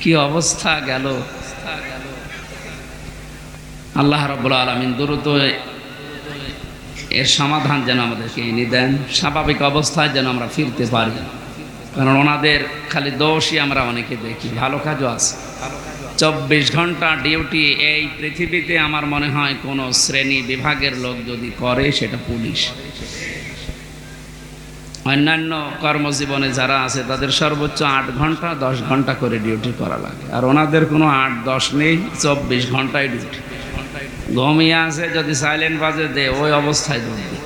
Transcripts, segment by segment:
কি অবস্থা গেল। আল্লাহ রাব্বুল আলামিন দ্রুত এর সমাধান যেন আমাদেরকে এনে দেন, স্বাভাবিক অবস্থায় যেন আমরা ফিরতে পারি। কারণ ওনাদের খালি দোষই আমরা অনেকে দেখি, ভালো কাজও আছে। 24 ঘন্টা ডিউটি এই পৃথিবীতে আমার মনে হয় কোনো শ্রেণী বিভাগের লোক যদি করে সেটা পুলিশ। অন্যান্য কর্মজীবনে যারা আছে তাদের সর্বোচ্চ 8 ঘন্টা 10 ঘন্টা করে ডিউটি করা লাগে, আর ওনাদের কোনো 8-10 নেই, 24 ঘন্টায় ডিউটি। ঘুমিয়ে আছে, যদি সাইলেন্ট বাজে দে ওই অবস্থায় দৌড়বে।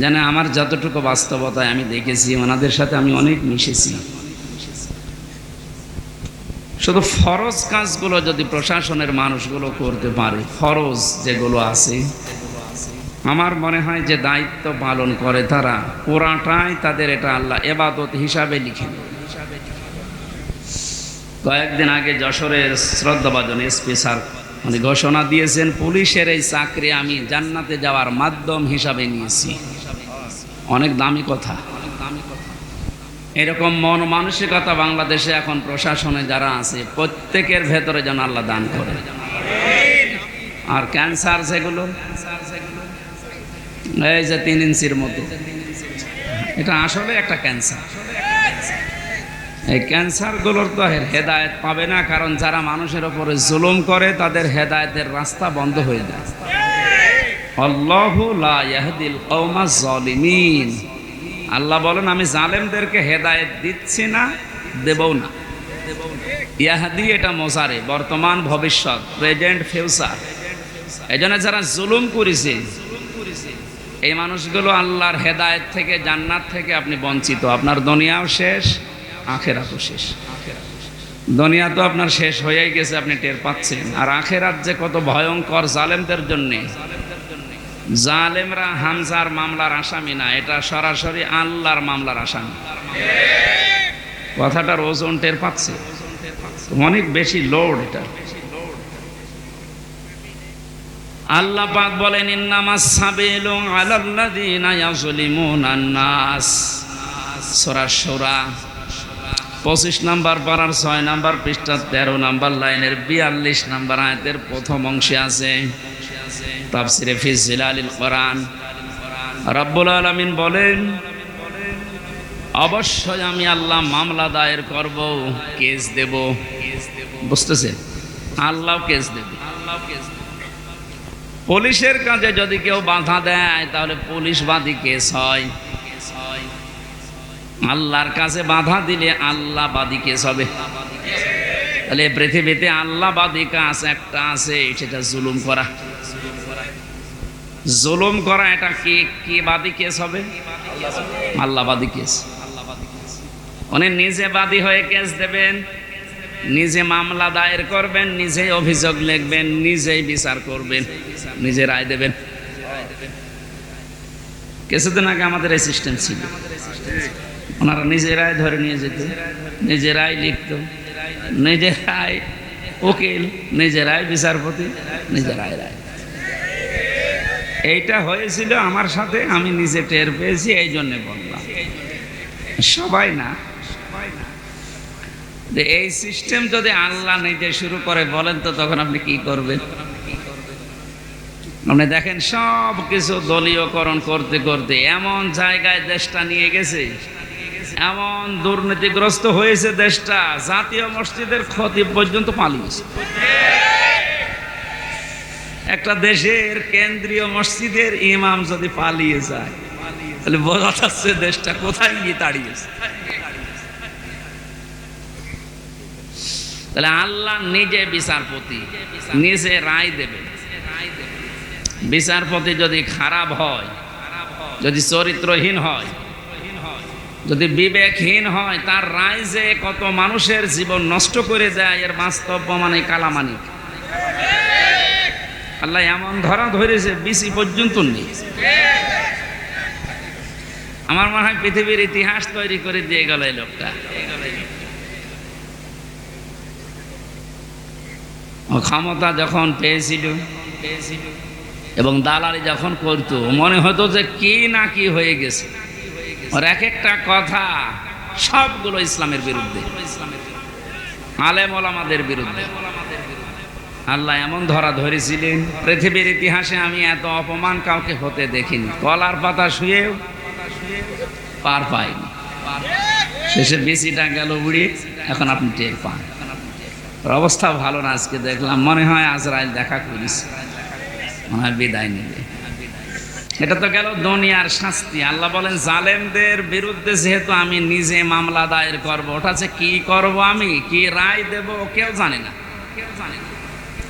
জানে আমার যতটুকু বাস্তবতায় আমি দেখেছি, ওনাদের সাথে আমি অনেক মিশেছি। শুধু ফরজ কাজগুলো যদি প্রশাসনের মানুষগুলো করতে পারে, ফরজ যেগুলো আছে, আমার মনে হয় যে দায়িত্ব পালন করে তারা, পুরাটাই তাদের এটা আল্লাহ ইবাদত হিসাবে লিখেন। কয়েকদিন আগে যশোরের শ্রদ্ধাভাজন এসপি স্যার উনি ঘোষণা দিয়েছেন, পুলিশের এই চাকরি আমি জান্নাতে যাওয়ার মাধ্যম হিসাবে নিয়েছি। অনেক দামি কথা। এরকম মন মানসিকতা বাংলাদেশে এখন প্রশাসনে যারা আছে প্রত্যেকের ভেতরে যেন আল্লাহ দান করে। আর ক্যান্সার যেগুলো, এই যে 3 ইঞ্চির মতো, এটা আসলে একটা ক্যান্সার। এই ক্যান্সারগুলোর তো হেদায়েত পাবে না, কারণ যারা মানুষের ওপরে জুলুম করে তাদের হেদায়েতের রাস্তা বন্ধ হয়ে যায়। আল্লাহু লা ইয়াহদিল কওমাজ জালিমিন। আল্লাহ বলেন আমি জালেমদেরকে হেদায়েত দিচ্ছি না, দেবও না। ইয়াহদি এটা মোজারে, বর্তমান ভবিষ্যৎ, প্রেজেন্ট ফিউচার। এজন্য যারা জুলুম করেছে এই মানুষগুলো আল্লাহর হেদায়েত থেকে, জান্নাত থেকে আপনি বঞ্চিত। আপনার দুনিয়াও শেষ, আখেরাতও শেষ। দুনিয়া তো আপনার শেষ হয়েই গেছে, আপনি টের পাচ্ছেন। আর আখেরাত যে কত ভয়ঙ্কর জালেমদের জন্য। জালেমরা হামজার মামলার আসামি না, এটা সরাসরি আল্লাহর মামলার আসামি। কথাটার ওজন টের পাচ্ছে, অনেক বেশি লোড এটা। আল্লাহ পাক বলেন ইন্নামাস সাবিলু আলাল্লাযিনা ইয়াযলিমুনান নাস। সূরা শূরা 25 নম্বর পারার 6 নম্বর পৃষ্ঠা 13 নম্বর লাইনের 42 নম্বর আয়াতের প্রথম অংশে আছে তাফসিরে ফি জিলালিল কোরআন। রব্বুল আলামিন বলেন অবশ্যই আমি আল্লাহ মামলা দায়ের করব, কেস দেব। বুঝতেছেন? আল্লাহ কেস দেবে। পুলিশের কাজে যদি কেউ বাধা দেয় তাহলে পুলিশ বাদী কেস হয়। আল্লাহর কাছে বাধা দিলে আল্লাহ বাদী কেস হবে। তাহলে পৃথিবীতে আল্লাহ বাদী কাজ একটা আছে, সেটা জুলুম করা। জুলুম করা এটা কি বাদী কেস হবে? আল্লাহ বাদী কেস। উনি নিজে বাদী হয়ে কেস দেবেন, নিজে মামলা দায়ের করবেন, নিজেই অভিযোগ লিখবেন, নিজেই বিচার করবেন, নিজে রায় দেবেন। কিছুদিন আগে আমাদের এই সিস্টেম ছিল, ওনারা নিজেরাই ধরে নিয়ে যেত, নিজেরাই লিখত, নিজেরাই উকিল, নিজেরাই বিচারপতি, নিজেরাই রায়। এইটা হয়েছিল আমার সাথে, আমি নিজে টের পেয়েছি, এই জন্যে বললাম। সবাই না, যে এই সিস্টেম যদি আল্লাহ নিজে শুরু করে বলেন তো তখন আপনি কি করবেন? আপনি দেখেন সব কিছু দলীয়করণ করতে করতে এমন জায়গায় দেশটা নিয়ে গেছে, এমন দুর্নীতিগ্রস্ত হয়েছে দেশটা, জাতীয় মসজিদের খতিব পর্যন্ত পালিয়েছে। একটা দেশের কেন্দ্রীয় মসজিদের ইমাম যদি পালিয়ে যায় তাহলে বোঝা যাচ্ছে দেশটা কোথায় গিয়ে দাঁড়িয়েছে। তাহলে আল্লাহ নিজে বিচারপতি, নিজে রায় দেবে। বিচারপতি যদি খারাপ হয়, যদি চরিত্রহীন হয়, যদি বিবেকহীন হয়, তার রায় যে কত মানুষের জীবন নষ্ট করে দেয় এর বাস্তব প্রমাণে কালামানিক। আল্লাহ এমন ধরা ধরেছে বিসি পর্যন্ত নেই। আমার মনে হয় পৃথিবীর ইতিহাস তৈরি করে দিয়ে গেল এই লোকটা। ক্ষমতা যখন পেয়েছিল এবং দালালি যখন করতো, মনে হতো যে কি না কি হয়ে গেছে। ওর এক একটা কথা সবগুলো ইসলামের বিরুদ্ধে, আলেম ওলামাদের বিরুদ্ধে। আল্লাহ এমন ধরা ধরেছিলেন, পৃথিবীর ইতিহাসে আমি এত অপমান কাউকে হতে দেখিনি। কলার পাতা শুয়েও পার পাইনি, শেষে বেশিটা গেল উড়িয়ে। এখন আপনি টের পান, অবস্থা ভালো না। আজকে দেখলাম মনে হয় আজরাইল দেখা করিস, মনে হয় বিদায় নেবে। এটা তো গেল দুনিয়ার শাস্তি। আল্লাহ বলেন জালেমদের বিরুদ্ধে যেহেতু আমি নিজে মামলা দায়ের করব, ওটা যে কি করব, আমি কি রায় দেব কেউ জানে না।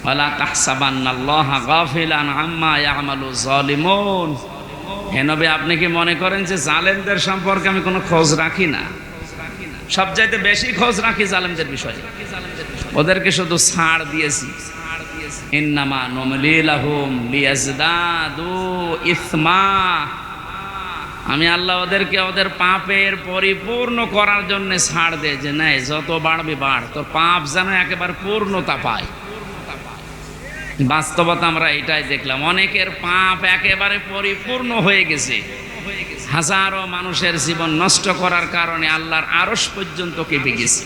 ওয়ালা তাহসাবান্নাল্লাহা গাফিলান আম্মা ইয়ামালু যালিমুন। হে নবী, আপনি কি মনে করেন যে জালেমদের সম্পর্কে আমি কোনো খোঁজ রাখি না? সবচাইতে বেশি খোঁজ রাখি জালেমদের বিষয়ে। ওদেরকে শুধু ছাড় দিয়েছি। ইন্নামা নুমলি লাহুম লিয়াজদাদু ইসমা। আমি আল্লাহ ওদেরকে ওদের পাপের পরিপূর্ণ করার জন্য ছাড় দেয়, যে নাই যত বাড়বে বাড়, তোর পাপ যেন একেবারে পূর্ণতা পায়। বাস্তবতা আমরা এটাই দেখলাম, অনেকের পাপ একেবারে পরিপূর্ণ হয়ে গেছে। হাজারো মানুষের জীবন নষ্ট করার কারণে আল্লাহর আরশ পর্যন্ত কেঁপে গেছে।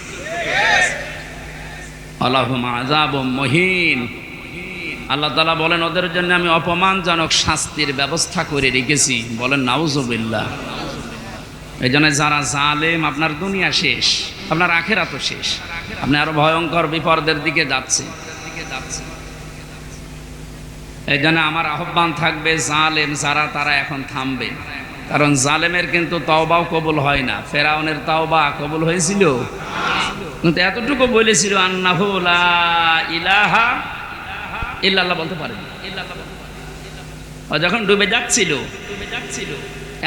আলাহুম আযাবুম মুহিন। আল্লাহ তাআলা বলেন ওদের জন্য আমি অপমানজনক শাস্তির ব্যবস্থা করে রেখেছি। বলেন নাউযুবিল্লাহ। এই জন্য যারা জালেম, আপনার দুনিয়া শেষ, আপনার আখিরাতও শেষ। আপনি আরো ভয়ঙ্কর বিপদের দিকে যাচ্ছেন। এই জন্য আমার আহ্বান থাকবে, জালেম যারা তারা এখন থামবে। কারণ জালেমের কিন্তু তওবাও কবুল হয় না। ফেরাউনের তওবা কবুল হয়েছিল, কিন্তু এতটুকু বলেছিল আন্নাহু লা ইলাহা ইল্লাল্লাহ বলতে পারেনি। ও যখন ডুবে যাচ্ছিল,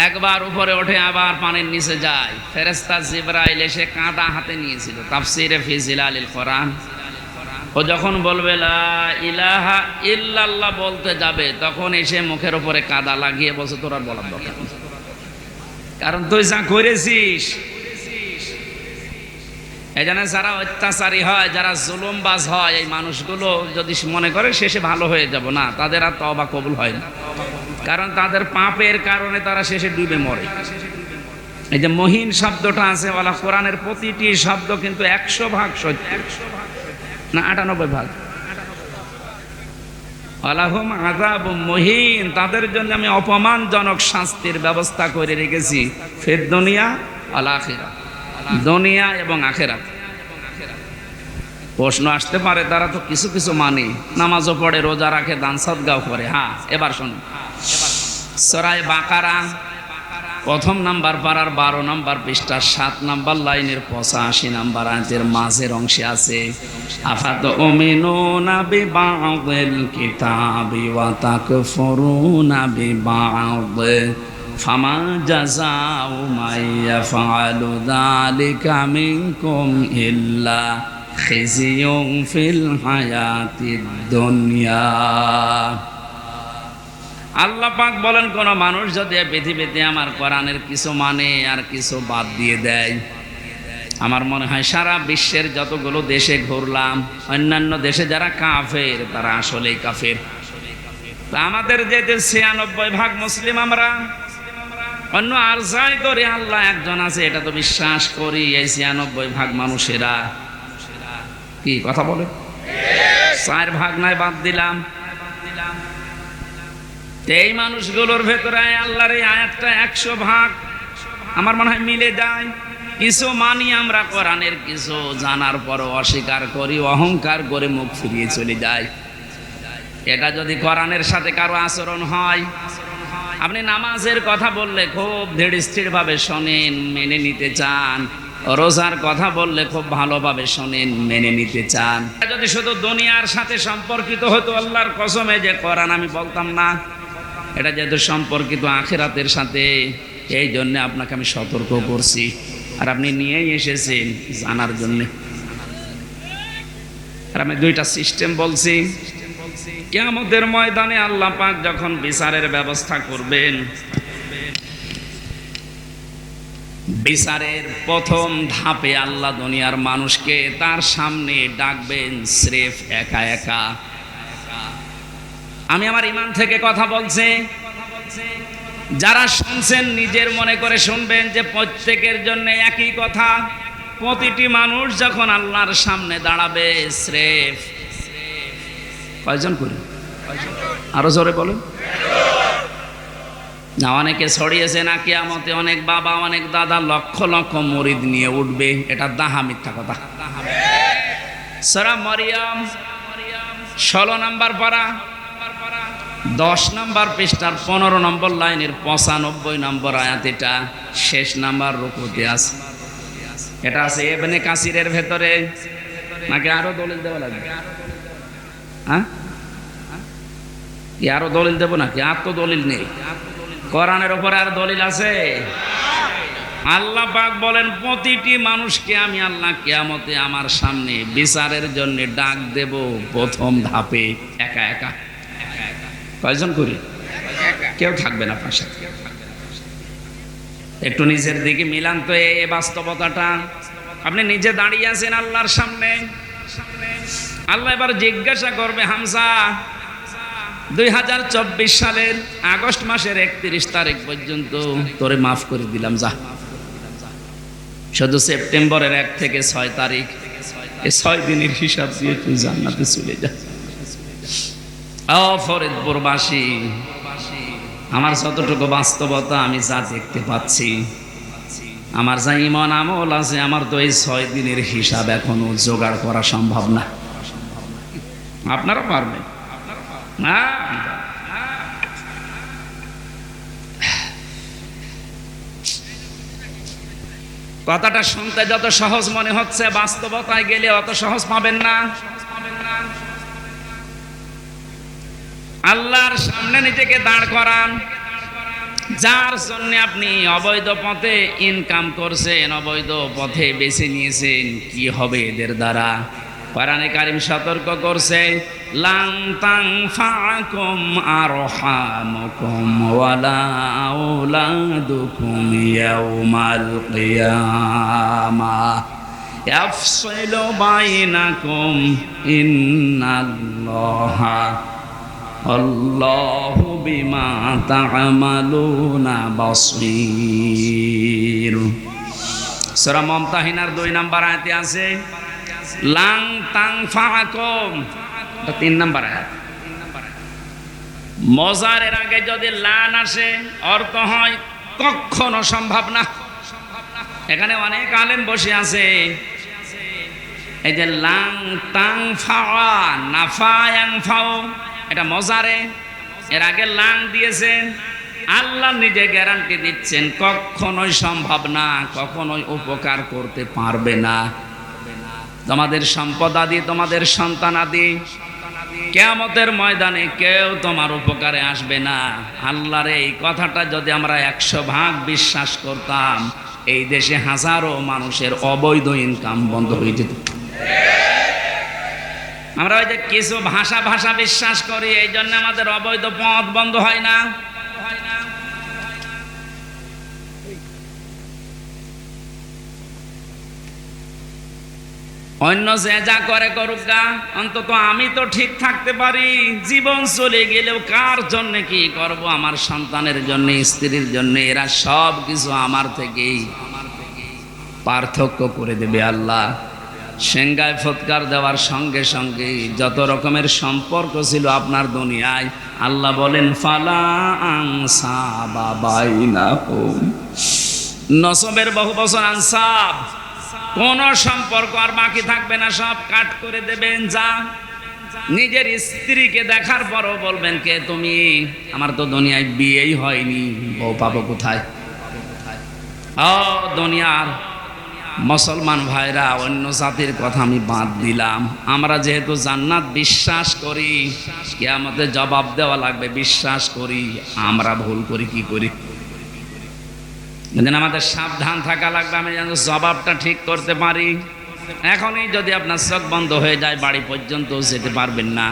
একবার উপরে ওঠে আবার পানির নিচে যায়। ফেরেশতা জিবরাইল এসে কাঁটা হাতে নিয়েছিল। তাফসীরে ফি জিলালিল কোরআন, ও যখন বলবে লা ইলাহা ইল্লাল্লাহ বলতে যাবে, তখন এসে মুখের উপরে কাদা লাগিয়ে বলছে তোর আর বলার দরকার নেই, কারণ তুই যা করেছিস। এই জন্য যারা অত্যাচারী হয়, যারা জুলুমবাজ হয়, এই মানুষগুলো যদি মনে করে শেষে ভালো হয়ে যাব, না, তাদের আর তওবা কবুল হয় না। কারণ তাদের পাপের কারণে তারা শেষে ডুবে মরে। এই যে মহিন শব্দটা আছে, ওয়ালা কোরআনের প্রতিটি শব্দ কিন্তু 100% সত্য, না 98%। আলাহুম আযাবুম মুহিন, তাদের জন্য আমি অপমানজনক শাস্তির ব্যবস্থা করে রেখেছি। ফিদ দুনিয়া ওয়াল আখিরাত, দুনিয়া এবং আখিরাত। প্রশ্ন আসতে পারে, তারা তো কিছু কিছু মানে, নামাজও পড়ে, রোজা রাখে, দান সদকাও করে। হ্যাঁ, এবার শুনুন, সূরা বাকারা প্রথম নাম্বার পারার 12 নম্বর পৃষ্ঠা 7 নম্বর লাইনের 85 নম্বর আয়াতের মাঝের অংশে আছে, আফাতুমিনুনা বিবা'দিল কিতাবি ওয়া তাকফুরুনা বিবা'দ ফামা জাযাউ মান ইয়াফআলু যালিকা মিনকুম ইল্লা খিজিয়ুন ফিল হায়াতিদ দুনিয়া। আল্লাহ পাক বলেন, কোন মানুষ যদি পৃথিবীতে আমার কোরআনের কিছু মানে আর কিছু বাদ দিয়ে দেয়, আমার মনে হয় সারা বিশ্বের যতগুলো দেশে ঘুরলাম, অন্যান্য দেশে যারা কাফের তারা আসলেই কাফের। আমাদের যে 96% মুসলিম, আমরা অন্য আর যাই করি, আল্লাহ একজন আছে এটা তো বিশ্বাস করি। এই 96% মানুষেরা কি কথা বলে? 4% নয়, বাদ দিলাম। এই মানুষগুলোর ভেতরে আল্লাহর এই আয়াতটা 100% আমার মনে হয় মিলে যায়। কিছু মানি আমরা কোরআনের, কিছু জানার পরও অস্বীকার করি, অহংকার করে মুখ ফিরিয়ে চলে যায়। এটা যদি কোরআনের সাথে কারো আচরণ হয়, আপনি নামাজের কথা বললে খুব ধীরস্থির ভাবে শোনেন, মেনে নিতে চান, রোজার কথা বললে খুব ভালোভাবে শোনেন, মেনে নিতে চান। যদি শুধু দুনিয়ার সাথে সম্পর্কিত হতো, আল্লাহর কসমে যে কোরআন আমি বলতাম না। এটা যেহেতু সম্পর্কিত আখিরাতের সাথে, এই জন্য আপনাকে আমি সতর্ক করছি, আর আপনি নিয়েই এসেছেন জানার জন্য। আর আমি 2টা সিস্টেম বলছি। কিয়ামতের ময়দানে আল্লাহ পাক যখন বিচারের ব্যবস্থা করবেন, বিচারের প্রথম ধাপে আল্লাহ দুনিয়ার মানুষকে তার সামনে ডাকবেন স্রেফ একা একা। আমি আমার ঈমান থেকে কথা বলছি। যারা শুনছেন নিজের মনে করে শুনবেন যে প্রত্যেকের জন্য একই কথা। প্রতিটি মানুষ যখন আল্লাহর সামনে দাঁড়াবে, স্রেফ কয়জন করি? আরো জোরে বলেন না। অনেকে ছড়িয়েছে না কিয়ামতে অনেক বাবা অনেক দাদা লক্ষ লক্ষ মুরিদ নিয়ে উঠবে, এটা দাহা মিথ্যা কথা। সূরা মারিয়াম 16 নম্বর পারা 10 নম্বর পৃষ্ঠার 15 নম্বর লাইনের 95 নম্বর আয়াত, এটা শেষ নাম্বার রুকুতে আছে। এটা আছে ইবনে কাসিরের ভেতরে, নাকি আরো দলিল দেওয়া লাগবে? হ্যাঁ, আরো দলিল দেবো নাকি? আর তো দলিল নেই, কোরআনের উপরে আর দলিল আছে? আল্লাহ পাক বলেন প্রতিটি মানুষকে আমি আল্লাহ কিয়ামতে আমার সামনে বিচারের জন্য ডাক দেব। প্রথম ধাপে একা একা। কয়জন করি? কেউ থাকবে না পাশে। একটু নিজের দিকে মিলান তো এই বাস্তবতাটা। আপনি নিজে দাঁড়িয়ে আছেন আল্লাহর সামনে, আল্লাহ এবার জিজ্ঞাসা করবে, হামজা 2024 সালের আগস্ট মাসের 31 তারিখ পর্যন্ত তোরে মাফ করে দিলাম, যা। শুধু সেপ্টেম্বরের 1 থেকে 6 তারিখ, এই 6 দিনের হিসাব দিয়ে তুই জান্নাতে চলে যা। ও ফরিদপুরবাসী, আমার যতটুকু বাস্তবতা আমি যা দেখতে পাচ্ছি, আমার যা ঈমান আমল আছে, আমার তো এই 6 দিনের হিসাব এখনো জোগাড় করা সম্ভব না। আপনারা পারবেন না? কথাটা শুনতে যত সহজ মনে হচ্ছে, বাস্তবতায় গেলে অত সহজ পাবেন না। আল্লাহর সামনে নিজেকে দাঁড় করান, যার জন্য আপনি অবৈধ পথে ইনকাম করছেন, অবৈধ পথে বেছে নিয়েছেন, কি হবে এদের দ্বারা? কোরআনে কারীম সতর্ক করছে, লান তানফাকুম আরহামুকুম ওয়ালা আওলাদুকুম ইয়াউমাল কিয়ামাহ ইয়াফসিলু বাইনাকুম ইন্নাল্লাহা আল্লাহু বিমা তা'মালুনা বাসীর। সূরা মুমতাহিনার 2 নম্বর আয়াতে আছে লান তানফাকুম, 3 নম্বর আয়াত। মজারের আগে যদি লান আসে অর্থ হয় কখনো সম্ভব না। এখানে অনেক আলেম বসে আছে, এই যে লান তানফা নাফা ইয়ানফাউ, এটা মজারে, এর আগে লান দিয়েছেন। আল্লাহ নিজে গ্যারান্টি দিচ্ছেন কখনোই সম্ভব না, কখনোই উপকার করতে পারবে না। তোমাদের সম্পদ আদি, তোমাদের সন্তান আদি, কিয়ামতের ময়দানে কেউ তোমার উপকারে আসবে না। আল্লাহর এই কথাটা যদি আমরা 100 ভাগ বিশ্বাস করতাম, এই দেশে হাজারো মানুষের অবৈধ ইনকাম বন্ধ হয়ে যেত। আমরা ওই যে কিছু ভাষা বিশ্বাস করি, এই জন্য আমাদের অবৈধ পথ বন্ধ হয় না। অন্য যে যা করে করুক গা, অন্তত আমি তো ঠিক থাকতে পারি। জীবন চলে গেলেও কার জন্য কি করব? আমার সন্তানের জন্য, স্ত্রীর জন্য। এরা সব কিছু আমার থেকেই পার্থক্য করে দেবে আল্লাহ। সেঙ্গায় ফৎকার দেওয়ার সঙ্গে সঙ্গে যত রকমের সম্পর্ক ছিল আপনার দুনিয়ায়, আল্লাহ বলেন ফালা আনসাবা বাইনাহুম। নসবের বহু বছর আনসাব, কোন সম্পর্ক আর বাকি থাকবে না, সব কাট করে দেবেন। যা নিজের স্ত্রীকে দেখার পরও বলবেন, কে তুমি? আমার তো দুনিয়ায় বিয়েই হয়নি, বউ পাবো কোথায়? ও দুনিয়ার মুসলমান ভাইরা, অন্য জাতির কথা আমি বাদ দিলাম। আমরা যেহেতু জান্নাত বিশ্বাস করি, কিয়ামতে জবাব দেওয়া লাগবে বিশ্বাস করি। আমরা ভুল করি, কি করি? আমাদের সাবধান থাকা লাগবে, আমি যেন জবাবটা ঠিক করতে পারি। এখনই যদি আপনার চোখ বন্ধ হয়ে যায়, বাড়ি পর্যন্ত যেতে পারবেন না।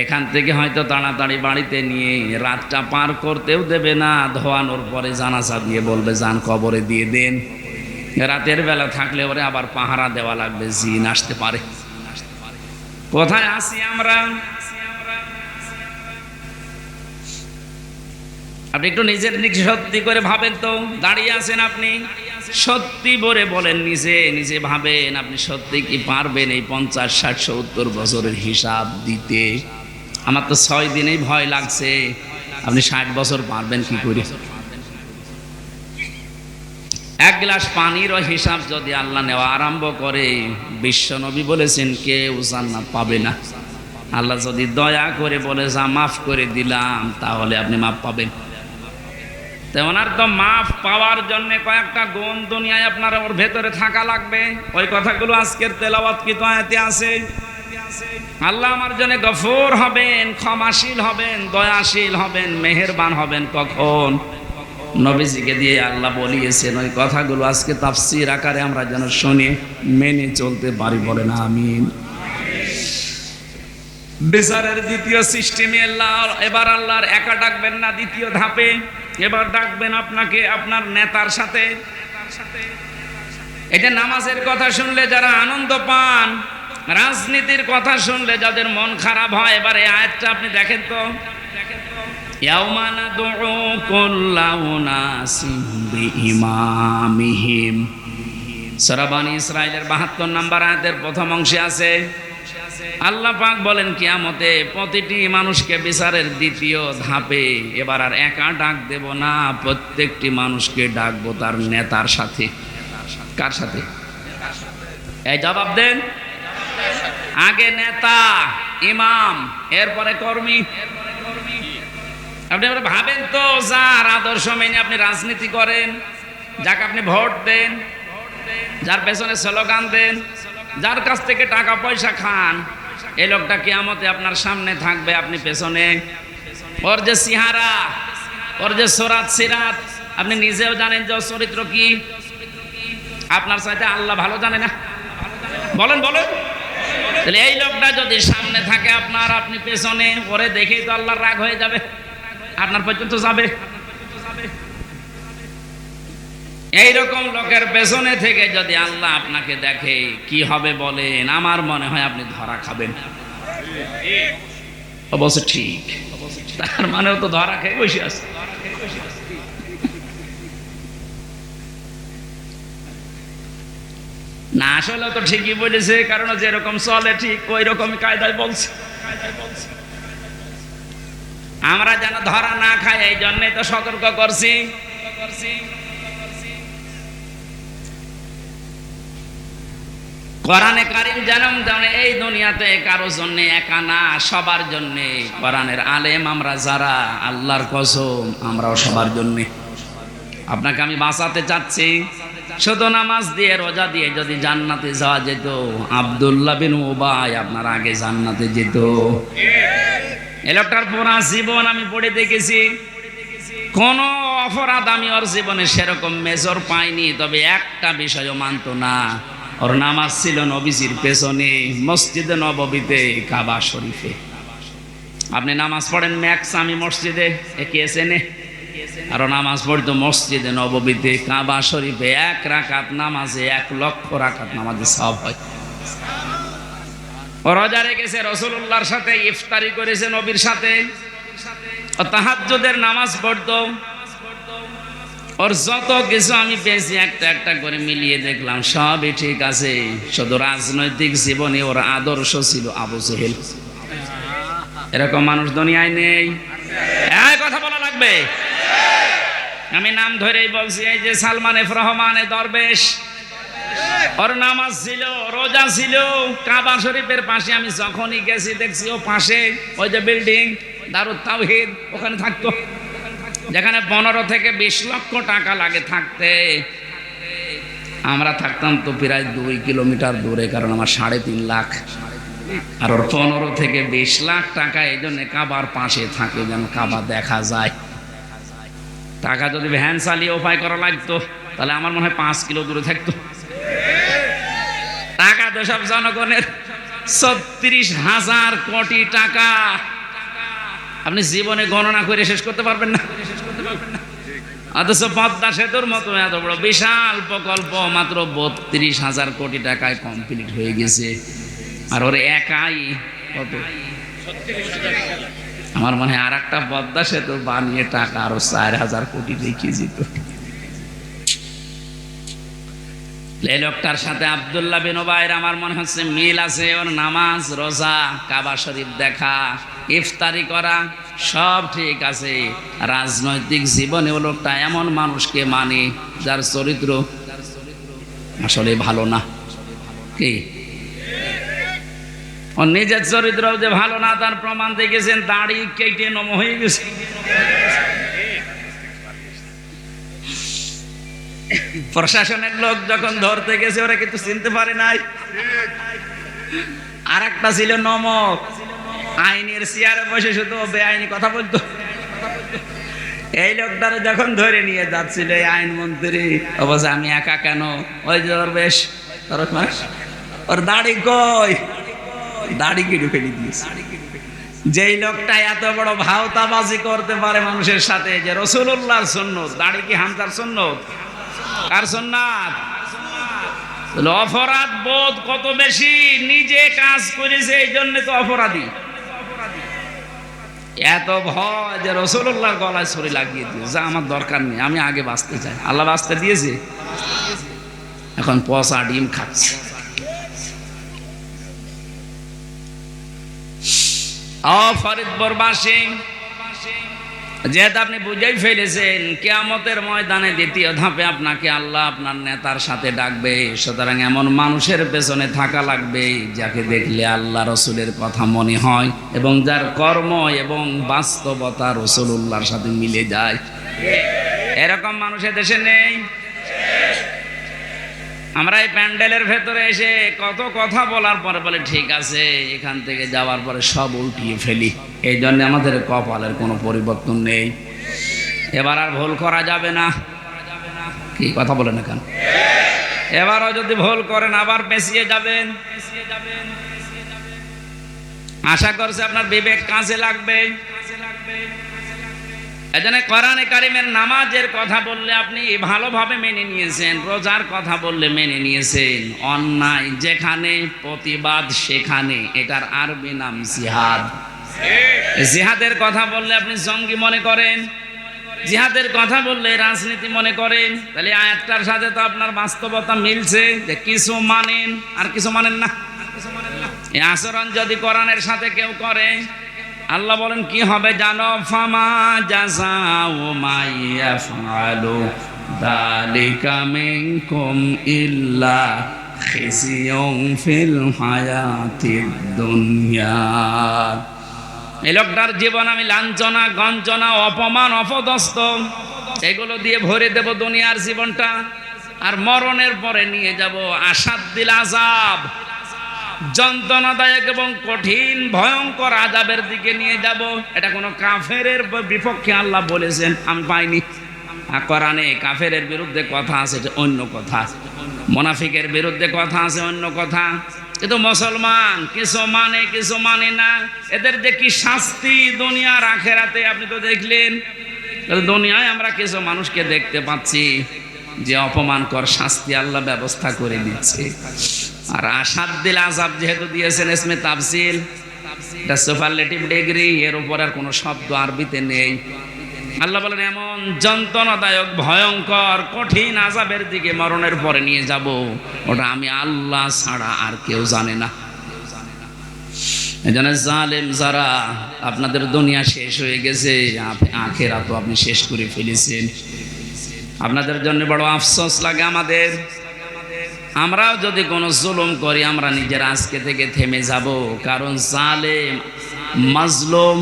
এখান থেকে হয়তো তাড়াতাড়ি বাড়িতে নিয়ে রাতটা পার করতেও দেবে না। ধোয়ানোর পরে জানাজা দিয়ে বলবে যান কবরে দিয়ে দেন। রাতের বেলা থাকলে ওরে আবার পাহারা দেওয়া লাগবে, জিন আসতে পারে। কোথায় আসি আমরা? আপনি একটু নিজের দিকে সত্যি করে ভাবেন তো, দাঁড়িয়ে আছেন আপনি, সত্যি বলে বলেন, নিজে নিজে ভাবেন আপনি সত্যি কি পারবেন এই 50, 60, 70 বছরের হিসাব দিতে? আমার তো 6 দিনেই ভয় লাগছে, আপনি 60 বছর পারবেন কি করে? এক গ্লাস পানিরও হিসাব যদি আল্লাহ নেওয়া আরম্ভ করে, বিশ্বনবী বলেছেন কেউ জান্নাত পাবে না। আল্লাহ যদি দয়া করে বলে যা মাফ করে দিলাম, তাহলে আপনি মাফ পাবেন। তো ওনার তো মাফ পাওয়ার জন্য কয়েকটা গুণ দুনিয়ায় আপনার ওর ভেতরে থাকা লাগবে। ওই কথাগুলো আজকের তেলাওয়াত কি তো আয়াতে আছে। আল্লাহ আমার জন্য গফুর হবেন, ক্ষমাশীল হবেন, দয়াশীল হবেন, মেহেরবান হবেন কখন? নবীজিকে দিয়ে আল্লাহ বলিয়েছেন। ওই কথাগুলো আজকে তাফসীর আকারে আমরা যেন শুনে মেনে চলতে পারি, বলেন আমিন। বিচারের দ্বিতীয় সিস্টেমে এবার আল্লাহর একা ডাকবেন না, দ্বিতীয় ধাপে এবার ডাকবেন আপনাকে আপনার নেতার সাথে। এটা নামাজের কথা শুনলে যারা আনন্দ পান, রাজনীতির কথা শুনলে যাদের মন খারাপ হয়, এবার এই আয়াতটা আপনি দেখেন তো। ইয়াউমা নাদউ কুল্লা উনাসিম বিইমামিহিম, সূরা বনী ইসরাঈলের 72 নম্বর আয়াতের প্রথম অংশে আছে। আল্লাহ পাক বলেন কিয়ামতে প্রতিটি মানুষকে বিচারের দ্বিতীয় ধাপে এবার আর একা ডাক দেব না, প্রত্যেকটি মানুষকে ডাকবো তার নেতার সাথে। কার সাথে? এই জবাব দেন। আগে নেতা, ইমাম, এরপরে কর্মী। আপনি এবার ভাবেন তো, যার আদর্শ মেনে আপনি রাজনীতি করেন, যাকে আপনি ভোট দেন, যার পেছনে স্লোগান দেন, যার কাছ থেকে টাকা পয়সা খান, এই লোকটা কিয়ামতে আপনার সামনে থাকবে, আপনি পেছনে। ওর যে সিহারা, ওর যে সুরাত সিরাত, আপনি নিজেও জানেন যে ওর চরিত্র কি। আপনার চাইতে আল্লাহ ভালো জানে না? বলেন বলেন। তাহলে এই লোকটা যদি সামনে থাকে আপনার, আপনি পেছনে, ওরে দেখেই তো আল্লাহর রাগ হয়ে যাবে, আপনার পর্যন্ত যাবে। এইরকম লোকের পেছনে থেকে যদি আল্লাহ আপনাকে দেখে, কি হবে বলেন? আমার মনে হয় আপনি ধরা খাবেন। অবশ্য ঠিক, তার মানেও তো ধরা খেয়ে বসে আছে। না, আসলে তো ঠিকই বলেছে, কারণ যেরকম চলে ঠিক ওই রকম কায়দায় বলছে। আমরা যেন ধরা না খাই, এই জন্যই তো সতর্ক করছি। কোরআনে কারীম জানাম জানে এই দুনিয়াতে কারো জন্য একা না, সবার জন্য। কোরআনের আলেম আমরা যারা, আল্লাহর কসম আমরাও সবার জন্য। আপনাকে আমি বাঁচাতে চাচ্ছি। শুধু নামাজ দিয়ে রোজা দিয়ে যদি জান্নাতে যাওয়া যেত, আব্দুল্লাহ বিন উবাই আপনার আগে জান্নাতে যেত। এই লোকটার পুরা জীবন আমি পড়ে দেখেছি, কোন অপরাধ আমি ওর জীবনে সেরকম মেজর পাইনি। তবে একটা বিষয়ও মানত না, ওর নামাজ ছিল নবীজির পেছনে, মসজিদে নববীতে, কাবা শরীফে। আপনি নামাজ পড়েন ম্যাক্সামি মসজিদে, একে এসেনে, আর নামাজ পড়তো মসজিদে নববীতে, কাবা শরীফে। 1 রাকাত নামাজে 1 লক্ষ রাকাত নামাজে সওয়াব হয়। ও রোজা রেখেছে, রাসূলুল্লাহর সাথে ইফতারি করেছে, নবীর সাথে। ও তাহাজ্জুদের নামাজ পড়তো। ওর যত কিছু আমি পেয়েছি একটা একটা করে মিলিয়ে দেখলাম, সবই ঠিক আছে। শুধু রাজনৈতিক জীবনে ওর আদর্শ ছিল আবু জেহেল। এরকম মানুষ দুনিয়ায় নেই। এই কথা বলা লাগবে। আমি নাম ধরেই বলছি, এই যে সালমান এফ রহমানে দরবেশ, ওর নামাজ ছিল, রোজা ছিল। কাবা শরীফের পাশে আমি যখনই গেছি দেখছি ও পাশে ওই যে বিল্ডিং দারুত তাওহীদ, ওখানে থাকতো। যেখানে 15 থেকে 20 লক্ষ টাকা লাগে থাকতে, আমরা থাকতাম তো প্রায় 2 কিলোমিটার দূরে, কারণ আমার 3.5 লাখ। আর ওর 15 থেকে 20 লাখ টাকা এই জন্য কাবার পাশে থাকে, যেন কাবা দেখা যায়। টাকা যদি ভ্যান চালিয়ে উপায় করা লাগতো, তাহলে আমার মনে হয় 5 কিলো দূরে থাকতো। টাকা তো সব জনগণের, 36,000 কোটি টাকা। আপনি জীবনে গণনা করে শেষ করতে পারবেন না। অথচ পদ্মা সেতুর মতো এত বড় বিশাল প্রকল্প মাত্র 32,000 কোটি টাকায় কমপ্লিট হয়ে গেছে। আর ওর একাই কত? আমার মনে হয় আর একটা পদ্মা সেতু বানিয়ে টাকা আরো 4,000 কোটি দেখিয়ে যেত। এই লোকটার সাথে আব্দুল্লাহ বিন উবাইর আমার মনে হচ্ছে মিল আছে। ওর নামাজ, রোজা, কাবা শরীফ দেখা, ইফতারি করা সব ঠিক আছে। রাজনৈতিক জীবনে ও লোকটা এমন মানুষকে মানে যার চরিত্র আসলে ভালো না। কি ওর নিজের চরিত্র যে ভালো না তার প্রমাণ দেখেছেন, দাড়ি কেটে নম হয়ে গেছে। প্রশাসনের লোক যখন ধরতে গেছে ওরা কিন্তু চিনতে পারে নাই। আর একটা ছিল নমক, আইনের চেয়ারে বসে শুধু বেআইনি কথা বলতো। এই লোকটারে যখন ধরে নিয়ে যাচ্ছিল এই আইনমন্ত্রী, অবশ্য আমি একা কেন, ওই যে ওর বেশ ওর দাড়ি কই, দাড়ি কেটে ফেলে দিয়েছে। যেই লোকটা এত বড় ভাওতাবাজি করতে পারে মানুষের সাথে, যে রাসূলুল্লাহর সুন্নাত, দাড়ি কি হামজার সুন্নাত? কার সুন্নাত? অপরাধ বোধ কত বেশি, নিজে কাজ করেছে এই জন্য তো অপরাধী। এত ভয় যে রাসূলুল্লাহর গলায় ছুরি লাগিয়ে দিয়েছে, যা আমার দরকার নেই, আমি আগে বাঁচতে চাই। আল্লাহ বাঁচতে দিয়েছে, এখন পচা ডিম খাচ্ছে। ফরিদপুরবাসী, যেহেতু আপনি বুঝেই ফেলেছেন কিয়ামতের ময়দানে দ্বিতীয় ধাপে আপনাকে আল্লাহ আপনার নেতার সাথে ডাকবে, সুতরাং এমন মানুষের পেছনে থাকা লাগবে যাকে দেখলে আল্লাহ রসুলের কথা মনে হয় এবং যার কর্ম এবং বাস্তবতা রাসূলুল্লাহর সাথে মিলে যায়। এরকম মানুষের দেশে নেই। আমরা এই প্যান্ডেলের ভেতরে এসে কত কথা বলার পরে বলে ঠিক আছে, এখান থেকে যাওয়ার পরে সব উল্টিয়ে ফেলি। এই জন্য আমাদের কপালের কোনো পরিবর্তন নেই। এবার আর ভুল করা যাবে না। কি কথা বলেন না কেন? এবারও যদি ভুল করেন আবার পেছিয়ে যাবেন। আশা করছে আপনার বিবেক কাজে লাগবে। এজন্য কোরআনে কারিমের নামাজের কথা বললে আপনি ভালোভাবে মেনে নিয়েছেন, রোজার কথা বললে মেনে নিয়েছেন, অন্যায় যেখানে প্রতিবাদ সেখানে, এটার আরবি নাম জিহাদ। জিহাদের কথা বললে আপনি জঙ্গি মনে করেন, জিহাদের কথা বললে রাজনীতি মনে করেন। তাহলে আয়াতটার সাথে তো আপনার বাস্তবতা মিলছে যে কিছু মানেন আর কিছু মানেন না। এই আচরণ যদি কোরআনের সাথে কেউ করে, আল্লাহ বলেন কি হবে জানো? ফামা জাযাউ মাইয়াফআলু যালিকা মিনকুম ইল্লা খিজিয়ুন ফিল হায়াতিদ দুনিয়া। এই লোকটার জীবন আমি লাঞ্ছনা, গঞ্জনা, অপমান, অপদস্থ এগুলো দিয়ে ভরে দেব দুনিয়ার জীবনটা, আর মরণের পরে নিয়ে যাব আসাদ্দিল আযাব, যন্ত্রণাদায়ক এবং কঠিন ভয়ঙ্কর আযাবের দিকে নিয়ে যাব। এটা কোনো কাফেরের বিপক্ষে আল্লাহ বলেছেন, আমি পাইনি। কোরআনে কাফেরের বিরুদ্ধে কথা আছে, অন্য কথা। মুনাফিকের বিরুদ্ধে কথা আছে, অন্য কথা। কিন্তু মুসলমান কিছু মানে কিছু মানে না। এদের যে কি শাস্তি দুনিয়ার আখেরাতে আপনি তো দেখলেন। দুনিয়ায় আমরা কিছু মানুষকে দেখতে পাচ্ছি যে অপমানকর শাস্তি আল্লাহ ব্যবস্থা করে দিচ্ছে। আর আসাদ্দিল আযাব যেহেতু দিয়েছেন ইসমে তাফসিল, এটা সুপারলেটিভ ডিগ্রি, এর উপর আর কোনো শব্দ আরবিতে নেই। আল্লাহ বলেন এমন যন্ত্রণাদায়ক ভয়ঙ্কর কঠিন আযাবের দিকে মরণের পরে নিয়ে যাব, ওটা আমি আল্লাহ ছাড়া আর কেউ জানে না। এজন্য জালেম যারা, আপনাদের দুনিয়া শেষ হয়ে গেছে, আখিরাত তো আপনি শেষ করে ফেলেছেন। আপনাদের জন্য বড় আফসোস লাগে আমাদের। আমরাও যদি কোনো জুলুম করি আমরা নিজের আজকে থেকে থেমে যাব, কারণ জালেম, মাজলুম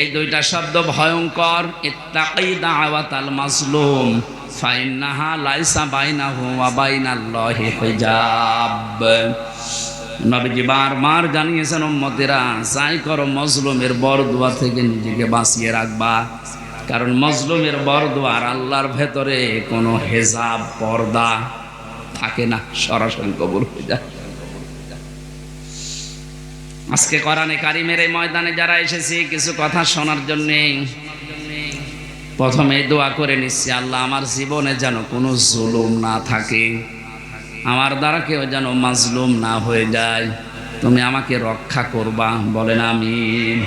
এই দুইটা শব্দ ভয়ঙ্কর। ইত্তাকি দাওয়াতাল মাজলুম ফাইন্নাহা লাইসা বাইনাহু ওয়া বাইনাল্লাহি হিজাব। নবীজি বারবার জানিয়েছেন উম্মতেরা, যাই করো মজলুমের বরদুয়া থেকে নিজেকে বাঁচিয়ে রাখবা, কারণ মজলুমের বরদুয়ার আল্লাহর ভেতরে কোনো হেজাব, পর্দা থাকে না, সরাসরি কবুল হয়ে যায়। আজকে কোরআনে কারিমের এই ময়দানে যারা এসেছি কিছু কথা শোনার জন্য, প্রথমে দোয়া করে নিচ্ছি, আল্লাহ আমার জীবনে যেন কোনো জুলুম না থাকে, আমার দ্বারা কেউ যেন মাজলুম না হয়ে যায়, তুমি আমাকে রক্ষা করবা, বলেন আমিন।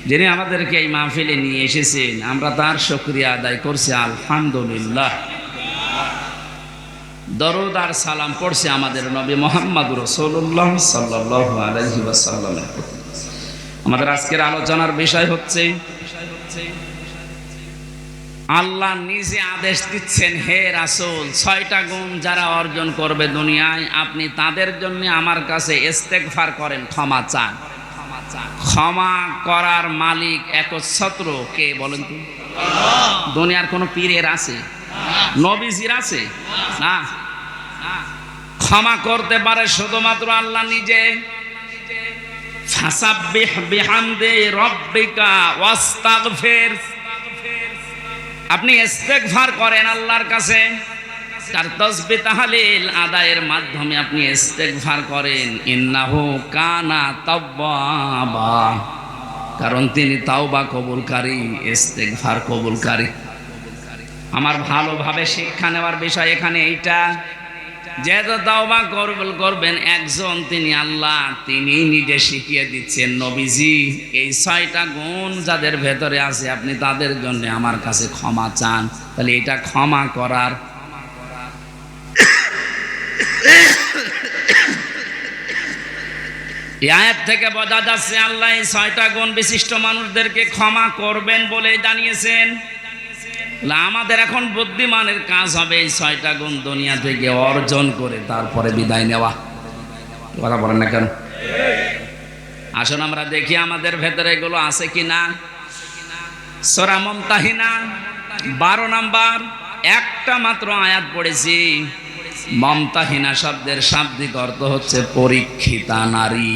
যিনি আমাদেরকে এই মাহফিলে নিয়ে এসেছেন, আমরা তার শুকরিয়া আদায় করছি আলহামদুলিল্লাহ। দরুদ আর সালাম পড়ছি আমাদের নবী মুহাম্মদ রাসূলুল্লাহ সাল্লাল্লাহু আলাইহি ওয়াসাল্লামের প্রতি। আমাদের আজকের আলোচনার বিষয় হচ্ছে আল্লাহ নিজে আদেশ দিচ্ছেন, হে রাসূল, 6টা গুণ যারা অর্জন করবে দুনিয়ায়, আপনি তাদের জন্য আমার কাছে ইস্তেগফার করেন, ক্ষমা চান। ক্ষমা করার মালিক একচ্ছত্র কে বলেন তো? দুনিয়ার কোন পীরের আছে? নবীজির আছে? না। ক্ষমা করতে পারে শুধুমাত্র আল্লাহ নিজে। ফাসাব্বিহ বিহামদি রাব্বিকা ওয়াস্তাগফির, আপনি ইস্তেগফার করেন আল্লাহর কাছে, তার তাসবিহ তাহলিল আদায়ের মাধ্যমে আপনি ইস্তেগফার করেন। ইন্নাহু কানা তাওয়াবা, কারণ তিনি তাওবা কবুলকারী, ইস্তেগফার কবুলকারী। আমার ভালোভাবে শিক্ষা নেওয়ার বিষয় এখানে এইটা, যেহেতু তাওবা কবুল করবেন একজন, তিনি আল্লাহ, তিনি নিজে শিখিয়ে দিচ্ছেন, নবীজি এই 6টা গুণ যাদের ভেতরে আছে আপনি তাদের জন্য আমার কাছে ক্ষমা চান। তাহলে এটা ক্ষমা করার এই আয়াত থেকে বোঝা যাচ্ছে আল্লাহ এই 6টা গুণ বিশিষ্ট মানুষদেরকে ক্ষমা করবেন বলে জানিয়েছেন। আমাদের এখন বুদ্ধিমানের কাজ হবে এই 6টা গুণ দুনিয়া থেকে অর্জন করে তারপরে বিদায় নেওয়া। কথা বলেন না কেন? আসুন আমরা দেখি আমাদের ভেতরে এগুলো আছে কিনা। সূরা মুমতাহিনা 12 নম্বর একটা মাত্র আয়াত পড়েছি। মুমতাহিনা শব্দের শাব্দিক অর্থ হচ্ছে পরীক্ষিতা নারী।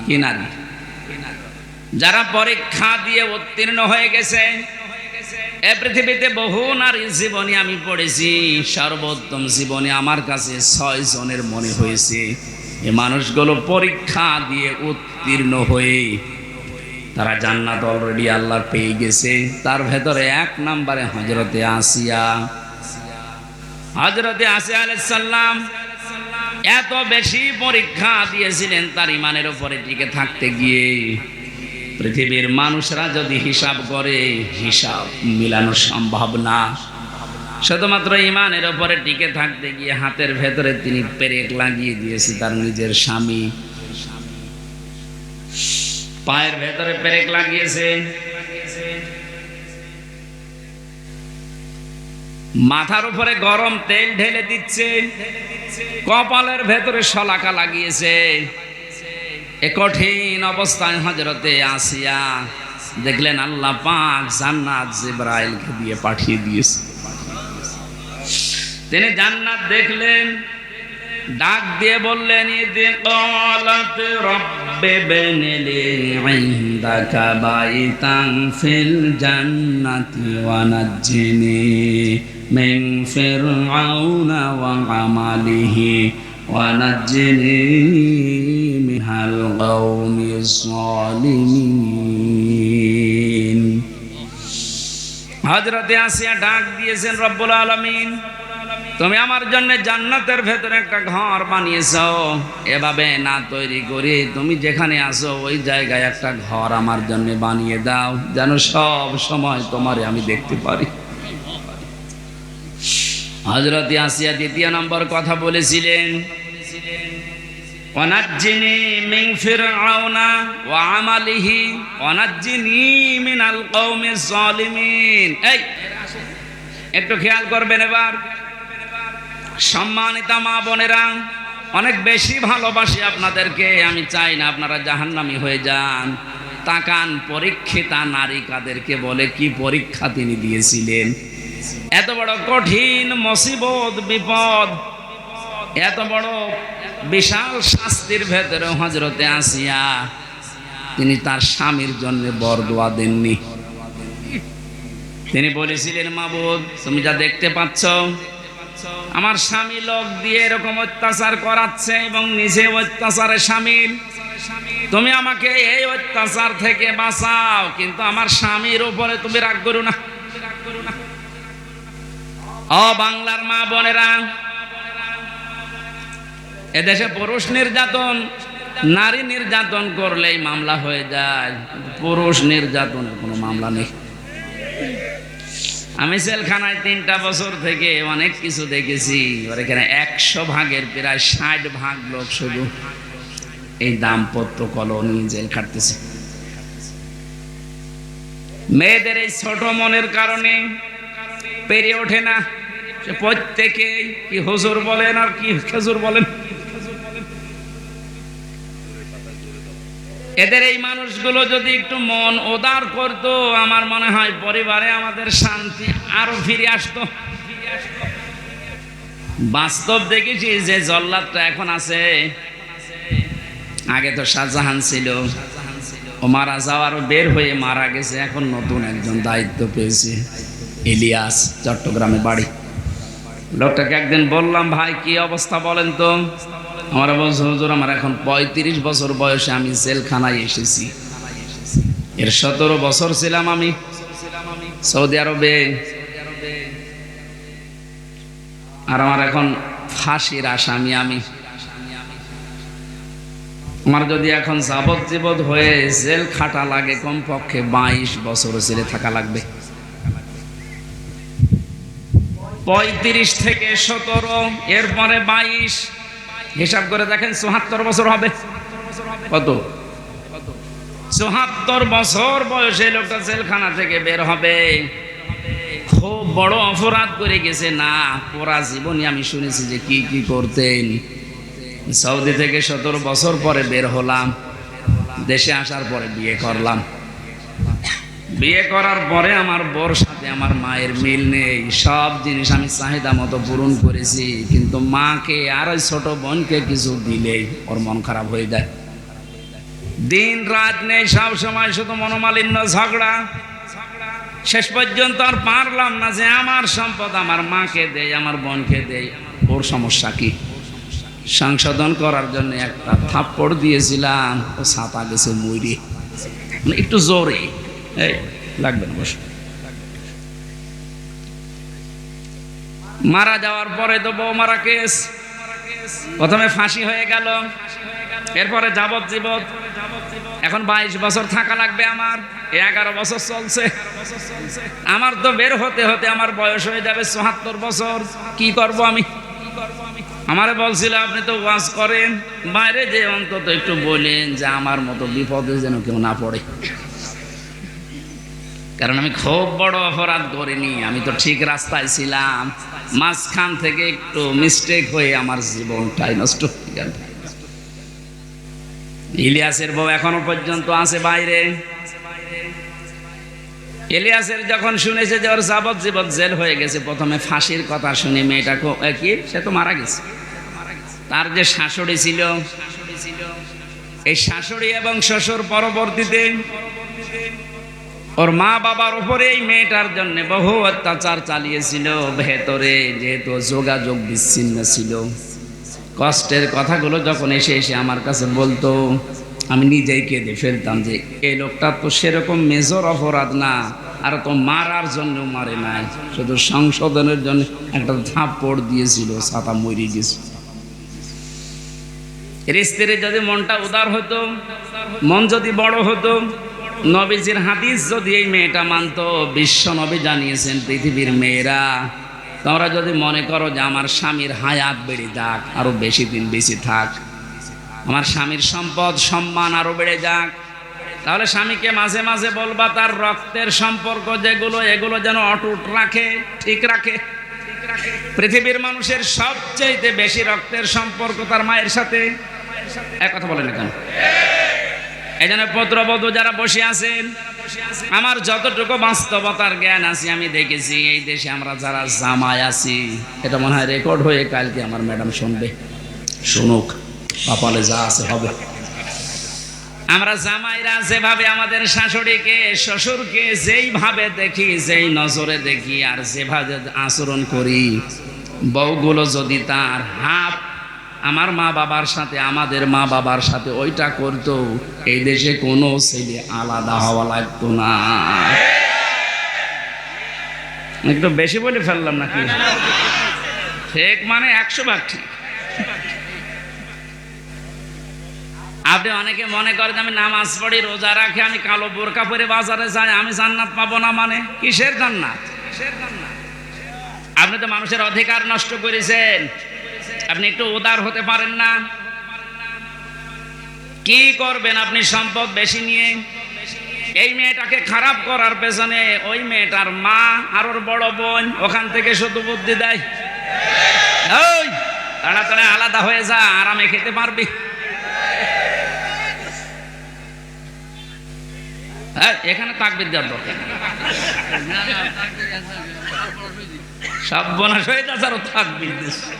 কি নারী? যারা পরীক্ষা দিয়ে উত্তীর্ণ হয়ে গেছে। এই পৃথিবীতে বহু নারীর জীবনী আমি পড়েছি, সর্বোত্তম জীবনী আমার কাছে 6 জনের মনে হয়েছে। এই মানুষগুলো পরীক্ষা দিয়ে উত্তীর্ণ হয়ে তারা জান্নাত অলরেডি আল্লাহ পেয়ে গেছে। তার ভেতরে 1 নম্বরে হযরতে আসিয়া। হযরতে আসিয়া আলাইহিস সালাম এত বেশি পরীক্ষা দিয়েছিলেন তার ঈমানের উপরে টিকে থাকতে গিয়ে। পৃথিবীর মানুষরা যদি হিসাব করে, হিসাব মিলানো সম্ভব না। শুধুমাত্র ঈমানের উপরে টিকে থাকতে গিয়ে হাতের ভেতরে তিনি পেরেক লাগিয়ে দিয়েছে তার নিজের স্বামী। পায়ের ভেতরে পেরেক লাগিয়েছে, মাথার উপরে গরম তেল ঢেলে দিচ্ছে, কপালের ভেতরে শলাকা লাগিয়েছে। এ কঠিন অবস্থায় হযরতে আসিয়া দেখলেন আল্লাহ পাক জান্নাত জিবরাইলকে দিয়ে পাঠিয়ে দিয়েছে। তিনি জান্নাত দেখলেন, ডাক দিয়ে বললেন, ইদি ক্বালাত রাব্বি বনিলি ইনদাকা বাইতান ফিল জান্নাতি ওয়া নাজ্জিনি মিন ফিরআউনা ওয়া আমালিহি ওয়া নাজ্জিনি মিনাল কওমিজ যালিমিন। হযরতে আসিয়া ডাক দিয়েছেন, রব্বুল আলামিন, তুমি আমার জন্য জান্নাতের ভেতরে একটা ঘর বানিয়েছো, এভাবে না তৈরি করে তুমি যেখানে আসো ওই জায়গায় একটা ঘর আমার জন্য বানিয়ে দাও, যেন সব সময় তোমারে আমি দেখতে পারি। হযরতে আসিয়া 2 নম্বর কথা বলেছিলেন, ওয়ানাজ্জিনি মিন ফিরআউনা ওয়া আমালিহি ওয়ানাজ্জিনি মিনাল কওমিজ যালিমিন। এই একটু খেয়াল করবেন এবার। সম্মানিতা মা বোনেরা, অনেক বেশি ভালোবাসি আপনাদেরকে, আমি চাই না আপনারা জাহান্নামী হয়ে যান। তাকান, পরীক্ষিতা নারী কাদেরকে বলে, কি পরীক্ষা তিনি দিয়েছিলেন। এত বড় কঠিন মুসিবত, বিপদ, এত বড় বিশাল শাস্তির ভেতরে হযরতে আসিয়া তিনি তার স্বামীর জন্য বরদোয়া দেননি। তিনি বলেছিলেন, মাবুদ, তুমি যা দেখতে পাচ্ছ আমার স্বামী লোক দিয়ে এরকম অত্যাচার করাচ্ছে এবং নিজে অত্যাচারে শামিল, তুমি আমাকে এই অত্যাচার থেকে বাঁচাও, কিন্তু আমার স্বামীর উপরে তুমি রাগ করো না। ও বাংলার মা বোনেরা, এদেশে পুরুষ নির্যাতন নারী নির্যাতন করলেই মামলা হয়ে যায়, পুরুষ নির্যাতনের কোনো মামলা নেই। আমি জেলখানায় 3টা বছর থেকে অনেক কিছু দেখেছি। এখানে 100 ভাগের প্রায় 60 ভাগ লোক শুধু এই দাম্পত্য কলনি জেল খাটতেছে। মেয়েদের এই ছোট মনের কারণে পেরে ওঠে না। প্রত্যেকেই কি হুজুর বলেন আর কি খেজুর বলেন, এদের এই মানুষগুলো যদি একটু মন উদার করতো, আমার মনে হয় পরিবারে আমাদের শান্তি আরো ফিরে আসতো। বাস্তব দেখেছি যে জল্লাদটা এখন আছে, আগে তো শাহজাহান ছিল, ও মারা যাওয়ার বের হয়ে মারা গেছে, এখন নতুন একজন দায়িত্ব পেয়েছে, ইলিয়াস, চট্টগ্রামে বাড়ি। লোকটাকে একদিন বললাম, ভাই কি অবস্থা বলেন তো? আমার বলছে, হুজুর আমার এখন 35 বছর বয়সে আমি জেলখানায় এসেছি। এর 17 বছর ছিলাম আমি সৌদি আরবে, আর আমার এখন ফাঁসির আসামি আমি। আমার যদি এখন যাবজ্জীবন হয়ে জেল খাটা লাগে, কমপক্ষে 22 বছর জেলে থাকা লাগবে। 35 থেকে 17, এরপরে 22, হিসাব করে দেখেন 74 বছর হবে। কত? 74 বছর বয়সে লোকটা জেলখানা থেকে বের হবে। খুব বড় অপরাধ করে গেছে না? পুরা জীবনই আমি শুনেছি যে কি কি করতেন। সৌদি থেকে 17 বছর পরে বের হলাম, দেশে আসার পরে বিয়ে করলাম। বিয়ে করার পরে আমার বউর সাথে আমার মায়ের মিল নেই। সব জিনিস আমি চাহিদা মতো পূরণ করেছি, কিন্তু মাকে আর ওই ছোট বোনকে কিছু দিলেই ওর মন খারাপ হয়ে যায়। দিন রাত নেই, সব সময় শুধু মনোমালিন্য, ঝগড়া। শেষ পর্যন্ত আর পারলাম না যে আমার সম্পদ আমার মাকে দেই, আমার বোনকে দেই। ওর সমস্যা কি? সংশোধন করার জন্য একটা থাপ্পড় দিয়েছিলাম, ও ছাতা গেছে মুইরি, মানে একটু জোরে। এই লাগবে না, বসে। মারা যাওয়ার পরে তো বউ মারা কেস, প্রথমে ফাঁসি হয়ে গেল, এরপরে যাবজ্জীবন। এখন 22 বছর থাকা লাগবে আমার, 11 বছর চলছে। আমার তো বের হতে হতে আমার বয়স হয়ে যাবে 74 বছর। কি করব আমি? আমারে বলছিল, আপনি তো ওয়াজ করেন, বাইরে যে অন্তত একটু বলেন যে আমার মতো বিপদে যেন কেউ না পড়ে। কারণ আমি খুব বড় অপরাধ করিনি, আমি তো ঠিক রাস্তায় ছিলাম, মাঝখান থেকে একটু মিস্টেক হয়ে আমার জীবনটাই নষ্ট হয়ে গেল। ইলিয়াসের বউ এখনো পর্যন্ত আছে বাইরে। ইলিয়াসের যখন শুনেছে যে ওর যাবজ্জীবন জেল হয়ে গেছে, প্রথমে ফাঁসির কথা শুনে মেয়েটা কি, সে তো মারা গেছে। তার যে শাশুড়ি ছিল, এই শাশুড়ি এবং শ্বশুর পরবর্তীতে ওর মা বাবার উপরে এই মেয়েটার জন্য বহু অত্যাচার চালিয়েছিল। ভেতরে যেহেতু যোগাযোগ বিচ্ছিন্ন ছিল, কষ্টের কথাগুলো যখন এসে এসে আমার কাছে বলতো, আমি নিজেই কেঁদে ফেলতাম যে এই লোকটা তো সেরকম মেজর অপরাধ না, আর তো মারার জন্য মারে নাই, শুধু সংশোধনের জন্য একটা থাপ্পড় দিয়েছিল, ছাতা মরে গেছে। এর স্ত্রীর যদি মনটা উদার হতো, মন যদি বড় হতো, নবীজির হাদিস যদি এই মেয়েটা মানতো, বিশ্ব নবী জানিয়েছেন, পৃথিবীর মেয়েরা তোমরা যদি মনে করো যে আমার স্বামীর হায়াত বেড়ে যাক, আরো বেশি দিন বেঁচে থাক, আমার স্বামীর সম্পদ সম্মান আরো বেড়ে যাক, তাহলে স্বামীকে মাঝে মাঝে বলবা তার রক্তের সম্পর্ক যেগুলো, এগুলো যেন অটুট রাখে, ঠিক রাখে। পৃথিবীর মানুষের সবচেয়ে বেশি রক্তের সম্পর্ক তার মায়ের সাথে। এক কথা বলেন কেন? এই জন্য পুত্রবধূ যারা বসে আছেন, আমার যতটুকু বাস্তবতার জ্ঞান আছে আমি দেখেছি, এই দেশে আমরা যারা জামাই আছি, এটা মনে হয় রেকর্ড হয়ে কালকে আমার ম্যাডাম শুনবে, শুনুক, কপালে যা আছে হবে। আমরা জামাইরা যেভাবে আমাদের শাশুড়িকে শ্বশুরকে যেইভাবে দেখি, যেই নজরে দেখি, আর যেভাবে আচরণ করি, বউগুলো যদি তার হাফ আমার মা বাবার সাথে, আমাদের মা বাবার সাথে ওইটা করতো, এই দেশে কোনো ছেলে আলাদা হওয়া লাগতো না। একটু বেশি বলে ফেললাম নাকি? ঠিক মানে 100 ভাগ ঠিক। আপনি অনেকে মনে করেন আমি নামাজ পড়ি, রোজা রাখি, আমি কালো বোরকা পরে বাজারে যাই, আমি জান্নাত পাবো না। মানে কিসের জান্নাত? আপনি তো মানুষের অধিকার নষ্ট করেছেন। আপনি একটু উদার হতে পারেন না? কি করবেন আপনি সম্পদ বেশি নিয়ে? এই মেয়েটাকে খারাপ করার পেছনে ওই মেয়েটার মা আর ওর বড় বোন ওখান থেকে শুধু বুদ্ধি দেয়, ওই তাড়াতাড়ি আলাদা হয়ে যা, আরামে খেতে পারবি। হ্যাঁ, এখানে তাকবীর দেওয়ার দরকার, সব বোনাস হয়ে যাচ্ছে আরো তাকবীর দিচ্ছে।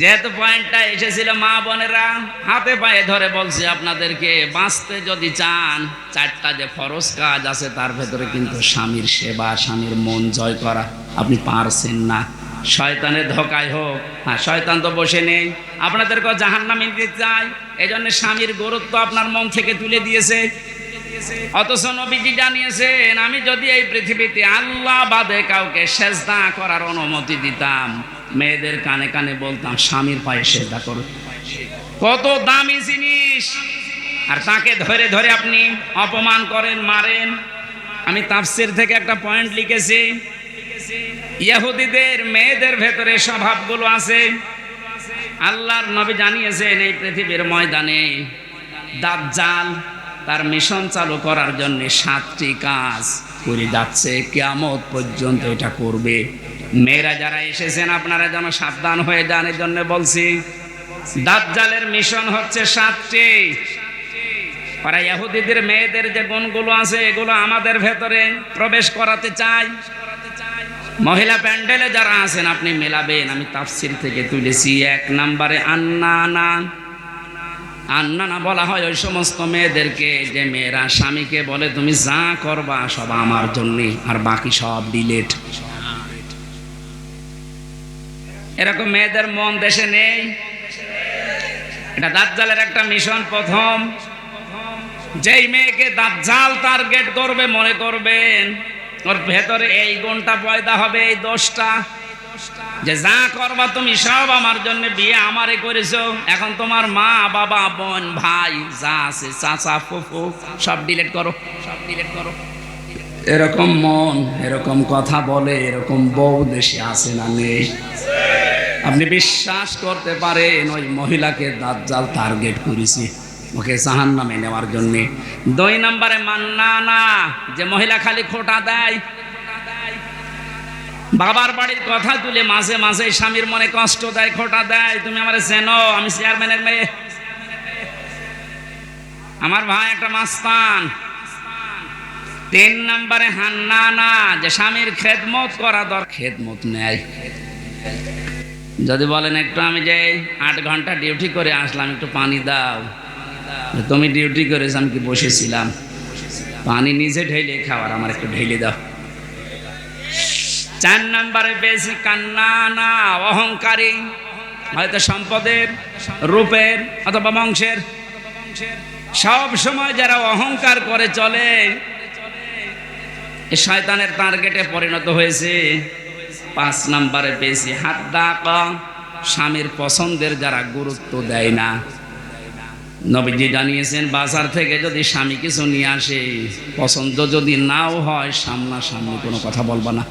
যেহেতু পয়েন্টটা এসেছিল, মা বোনেরা হাতে পায়ে ধরে বলছি আপনাদেরকে, বাঁচতে যদি চান 4টা যে ফরজ কাজ আছে তার ভেতরে কিন্তু স্বামীর সেবা, স্বামীর মন জয় করা আপনি পারছেন না। শয়তানের ধোকায় হোক, হ্যাঁ শয়তান তো বসে নেই, আপনাদেরকে জাহান্নামে দিতে চায়, এই জন্য স্বামীর গুরুত্ব আপনার মন থেকে তুলে দিয়েছে। অথচ নবীজি জানিয়েছেন, আমি যদি এই পৃথিবীতে আল্লাহ বাদে কাউকে সেজদা করার অনুমতি দিতাম, মেয়েদের কানে কানে বলতাম স্বামীর পায়ে সেজদা করো। কত দামি জিনিস, আর তাকে ধরে ধরে আপনি অপমান করেন, মারেন। আমি তাফসীর থেকে একটা পয়েন্ট লিখেছি, ইহুদিদের মেয়েদের ভেতরে স্বভাবগুলো আছে। আল্লাহর নবী জানিয়েছেন, এই পৃথিবীর ময়দানে দাজ্জাল তার মিশন চালু করার জন্য 7টি কাজ করে যাচ্ছে, কিয়ামত পর্যন্ত এটা করবে। মেয়েরা যারা এসেছেন আপনারা যেন সাবধান হয়ে যান, এর জন্য বলছি। দাজ্জালের মিশন হচ্ছে 7টি। ওরা ইহুদিদের মেয়েদের যে গুণগুলো আছে এগুলো আমাদের ভেতরে প্রবেশ করাতে চায়। মহিলা প্যান্ডেলে যারা আছেন আপনি মেলাবেন, আমি তাফসীর থেকে তুলেছি। 1 নম্বরে আন্নানা। আন্নানা বলা হয় ওই সমস্ত মেয়েদেরকে যে মেয়েরা স্বামীকে বলে তুমি যা করবা সব আমার জন্যে, আর বাকি সব ডিলেট। এরকম মেয়েদের মন দেশে নেই। এটা দাজ্জালের একটা মিশন। প্রথম, যেই মেয়েকে দাজ্জাল টার্গেট করবে মনে করবেন ওর ভেতরে এই গুণটা পয়দা হবে, এই দোষটা, যে যা করবা তুমি সব আমার জন্য, বিয়ে আমারে করেছো, এখন তোমার মা বাবা বোন ভাই যা আছে চাচা ফুফু সব ডিলিট করো, সব ডিলিট করো। এরকম মন, এরকম কথা বলে, এরকম বউ দেশে আছে না নেই? আপনি বিশ্বাস করতে পারেন ওই মহিলাকে দাজ্জাল টার্গেট করেছে, ওকে জাহান্নামে নেওয়ার জন্য। 2 নম্বরে মান্নানা, যে মহিলা খালি খোঁটা দেয়, বাবার বাড়ির কথা তুলে মাঝে মাঝে স্বামীর মনে কষ্ট দেয়, খোঁটা দেয়, তুমি আমারে চেনো, আমি চেয়ারম্যানের মেয়ে, আমার ভাই একটা মাস্তান। 3 নম্বরে হান্নানা, যে স্বামীর খেদমত করা দরকার, খেদমত নেয়। যদি বলেন একটু আমি যে 8 ঘন্টা ডিউটি করে আসলাম, একটু পানি দাও, তুমি ডিউটি করেছ আমি কি বসেছিলাম, পানি নিজে ঢেলে খাওয়ার, আমার একটু ঢেলে দাও। 4 নম্বরে বেশি কান্নানা, অহংকারী, হয়তো সম্পদের, রূপের অথবা বংশের, সব সময় যারা অহংকার করে চলে এ শয়তানের টার্গেটে পরিণত হয়েছে। 5 নম্বরে বেশি হাদ্দাকা, স্বামীর পছন্দের যারা গুরুত্ব দেয় না। নবীজি জানিয়েছেন, বাজার থেকে যদি স্বামী কিছু নিয়ে আসে, পছন্দ যদি নাও হয়, সামনাসামনি কোনো কথা বলবা না।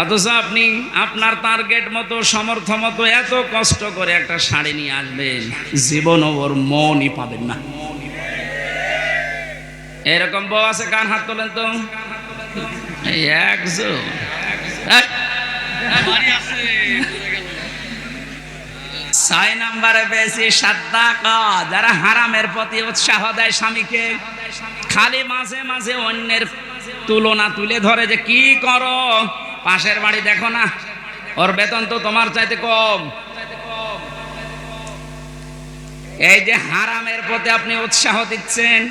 অথচ আপনি আপনার টার্গেট মতো, সমর্থ মতো এত কষ্ট করে একটা শাড়ি নিয়ে আসবেন, জীবনও ওর মনই পাবেন না। এরকম বউ আছে, কার হাত তোলেন তো? এই একজন। 6 নম্বরে বেশি সাদ্দাকা, যারা হারামের প্রতি উৎসাহ দেয় স্বামীকে, খালি মাঝে মাঝে অন্যের তুলনা তুলে ধরে, যে কি করো, পাশের বাড়ি দেখো না, ওর বেতন তো তোমার চাইতে কম। এই যে হারামের প্রতি আপনি উৎসাহ দিচ্ছেন,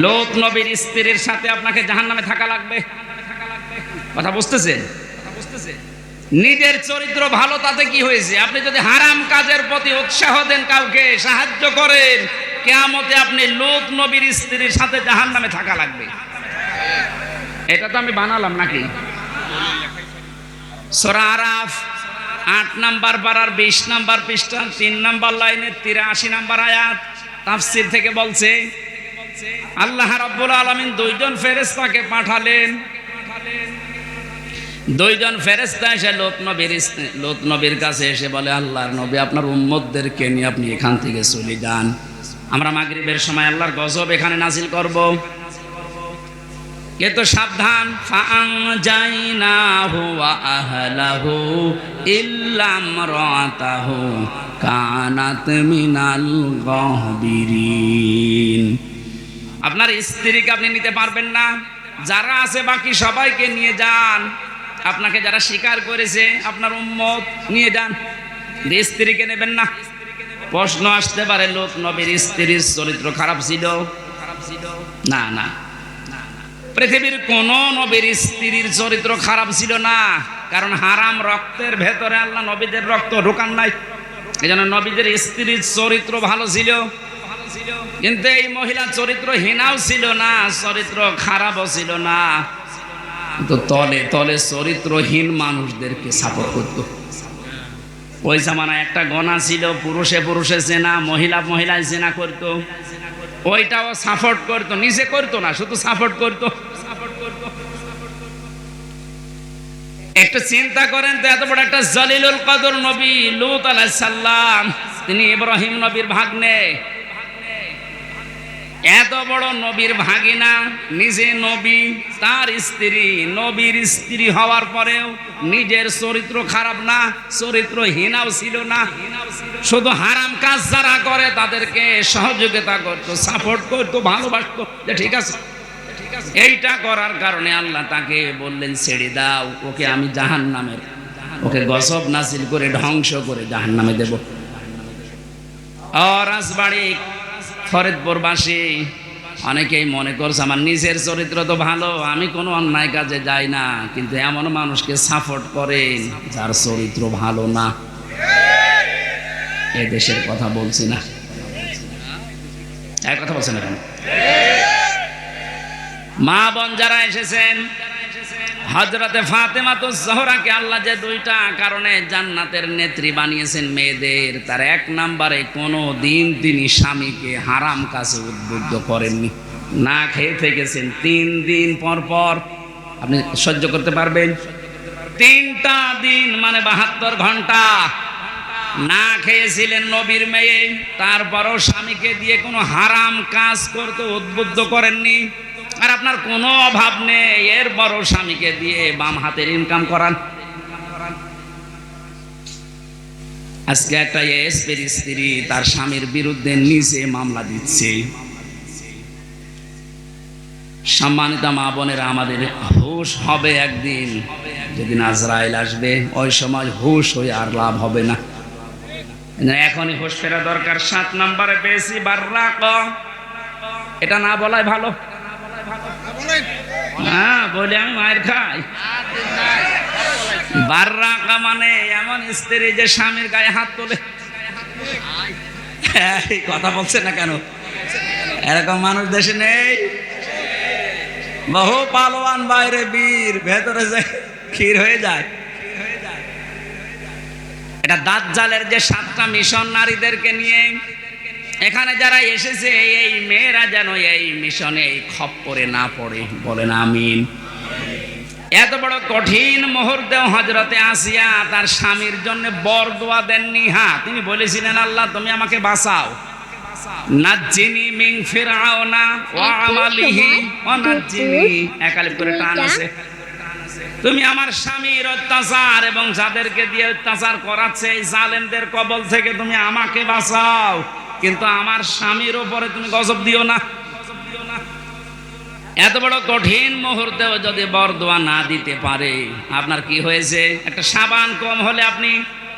লোত নবীর স্ত্রীর সাথে আপনাকে জাহান্নামে থাকা লাগবে। কথা বুঝতেছেন? নিজের চরিত্র ভালো তাতে কি হয়েছে? আপনি যদি হারাম কাজের প্রতি উৎসাহ দেন, কাউকে সাহায্য করেন, কিয়ামতে আপনি লোত নবীর স্ত্রীর সাথে জাহান্নামে থাকা লাগবে। এটা তো আমি বানালাম নাকি? সূরা আরাফ 8 নাম্বার পারার 20 নাম্বার পৃষ্ঠা 3 নাম্বার লাইনে 83 নাম্বার আয়াত তাফসীর থেকে বলছে, আল্লাহ রাব্বুল আলামিন দুইজন ফেরেশতাকে পাঠালেন। দুইজন ফেরেশতা এসে লূত নবীর কাছে এসে বলে, আল্লাহর নবী, আপনার উম্মতদেরকে নিয়ে আপনি এখান থেকে চলে যান, আমরা মাগরিবের সময় আল্লাহর গজব এখানে নাজিল করব। কিন্তু সাবধান, ফাআনজাইনাহু ওয়া আহলাহু ইল্লা ইমরাতাহু কানাত মিনাল গাহবিরিন। আপনার স্ত্রীকে আপনি নিতে পারবেন না, যারা আছে বাকি সবাইকে নিয়ে যান। আপনাকে যারা স্বীকার করেছে আপনার উম্মত, নিয়ে যান, স্ত্রীকে নেবেন না। প্রশ্ন আসতে পারে, লূত নবীর স্ত্রীর চরিত্র খারাপ ছিল? না না, পৃথিবীর কোন নবীর স্ত্রীর চরিত্র খারাপ ছিল না, কারণ হারাম রক্তের ভেতরে আল্লাহ নবীদের রক্ত ঢোকান নাই। এই জন্য নবীদের স্ত্রীর চরিত্র ভালো ছিল। কিন্তু এই মহিলা চরিত্রহীনাও ছিল না, চরিত্র খারাপও ছিল না, তো তলে তলে চরিত্রহীন মানুষদেরকে সাপোর্ট করতো। ওই জামানায় একটা গণা ছিল, পুরুষে পুরুষে জেনা, মহিলা মহিলায় জেনা করতো, ওইটাও সাপোর্ট করতো, নিজে করতো না, শুধু সাপোর্ট করতো। একটু চিন্তা করেন তো, এত বড় একটা জলিলুল কদর নবী লূত আলাইহিস সালাম, তিনি ইব্রাহিম নবীর ভাগ্নে, এত বড় নবীর ভাগিনা, নিজে নবী, তার স্ত্রী নবীর স্ত্রী হওয়ার পরেও নিজের চরিত্র খারাপ না, চরিত্রহীনাও ছিল না, শুধু হারাম কাজ যারা করে তাদেরকে সহযোগিতা করতো, সাপোর্ট করতো, ভালোবাসতো, যে ঠিক আছে। এইটা করার কারণে আল্লাহ তাকে বললেন, ছেড়ে দাও, ওকে আমি জাহান্নামের, ওকে গজব নাজিল করে ধ্বংস করে জাহান্নামে দেব। রাজবাড়ি ফরিদপুরবাসী অনেকেই মনে করছে আমার নিজের চরিত্র তো ভালো, আমি কোনো অন্যায় কাজে যাই না, কিন্তু এমন মানুষকে সাপোর্ট করেন যার চরিত্র ভালো না। এই দেশের কথা বলছি না, এক কথা বলছেন না কেন? মা বোন যারা এসেছেন, হযরতে ফাতেমাতুজ জোহরাকে আল্লাহ যে দুইটা কারণে জান্নাতের নেত্রী বানিয়েছেন মেয়েদের, তার এক নম্বরে কোনো দিন তিনি স্বামীকে হারাম কাজে উদ্বুদ্ধ করেননি। না খেয়ে থেকেছেন 3 দিন পর পর, আপনি সহ্য করতে পারবেন? 3টা দিন মানে 72 ঘন্টা না খেয়েছিলেন নবীর মেয়ে, তারপরও স্বামীকে দিয়ে কোনো হারাম কাজ করতে উদ্বুদ্ধ করেননি। আর আপনার কোনো অভাব নেই, এরপরও স্বামীকে দিয়ে বাম হাতের ইনকাম করান। আজকে একটা এসপির স্ত্রী তার স্বামীর বিরুদ্ধে নিজে মামলা দিচ্ছে। সম্মানিত মা বোনেরা, আমাদের হুঁশ হবে একদিন, যেদিন আজরাইল আসবে, ওই সময় হুঁশ হয়ে আর লাভ হবে না। এখনই হুঁশ ফেরা দরকার। 7 নম্বরে পেয়েছি বাররাক, এটা না বলাই ভালো। হ্যাঁ, বলে আমি মায়ের খাই। বাররাকা মানে এমন স্ত্রী যে স্বামীর গায়ে হাত তোলে। এই কথা বলছে না কেন? এরকম মানুষ দেশে নেই? বহু পালোয়ান বাইরে বীর, ভেতরে যায় ক্ষীর হয়ে যায়। এটা দাজ্জালের যে 7টা মিশন নারীদেরকে নিয়ে, এখানে যারা এসেছে এই মেয়েরা যেন এই মিশনে এই খপ্পরে না পড়ে, বলেন আমিন। এত বড় কঠিন মুহূর্তে হযরতে আসিয়া তার স্বামীর জন্য বরদোয়া দেননি। হ্যাঁ, তিনি বলেছিলেন, আল্লাহ তুমি আমাকে বাঁচাও, নাজ্জিনি মিন ফিরআউনা ওয়া আমালিহি ওয়া নাজ্জিনি, একালিপ করে টান আছে, তুমি আমার স্বামীর অত্যাচার এবং যাদেরকে দিয়ে অত্যাচার করাচ্ছে এই জালেমদের কবল থেকে তুমি আমাকে বাঁচাও, কিন্তু আমার স্বামীর উপরে তুমি গজব দিও না। এত বড় কঠিন মুহূর্তেও যদি বরদোয়া না দিতে পারে, আপনার কি হয়েছে? একটা সাবান কম হলে আপনি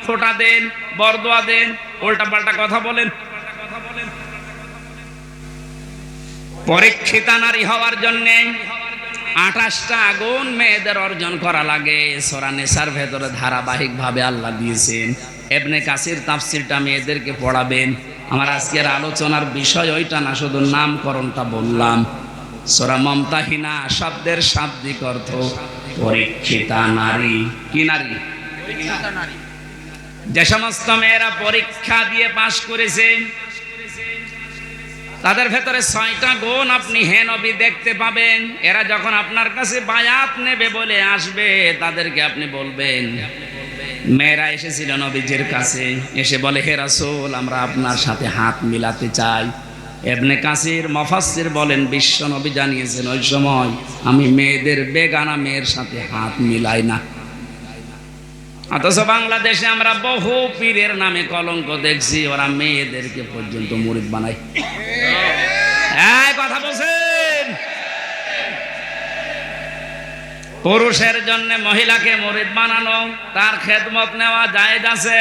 ফোঁটা দেন, বরদোয়া দেন, উল্টা পাল্টা কথা বলেন। পরীক্ষিতা নারী হওয়ার জন্যে 28টা গুণ মেয়েদের অর্জন করা লাগে। সূরা নিসার ভেতরে ধারাবাহিকভাবে আল্লাহ দিয়েছেন। ইবনে কাসির তাফসীরটা মেয়েদেরকে পড়াবেন। আমার আজকের আলোচনার বিষয় ওইটা না, শুধু নামকরণটা বললাম। সূরা মুমতাহিনা শব্দের শাব্দিক অর্থ পরীক্ষিতা নারী। কি নারী? যে সমস্ত মেয়েরা পরীক্ষা দিয়ে পাশ করেছে তাদের ভেতরে 6টা গুণ আপনি হে নবী দেখতে পাবেন। এরা যখন আপনার কাছে বায়াত নেবে বলে আসবে, তাদেরকে আপনি বলবেন, মেয়েরা এসেছিল নবীজির কাছে, এসে বলে, হে রাসূল, আমরা আপনার সাথে হাত মিলাতে চাই। ইবনে কাসির মুফাসসির বলেন, বিশ্ব নবী জানিয়েছেন, ওই সময় আমি মেয়েদের বেগানা মেয়ের সাথে হাত মিলাই না। অথচ বাংলাদেশে আমরা বহু পীরের নামে কলঙ্ক দেখছি, ওরা মেয়েদেরকে পর্যন্ত মুরিদ বানায়। কথা বলছেন, পুরুষের জন্য মহিলাকে মুরিদ বানানো, তার খেদমত নেওয়া জায়েজ আছে?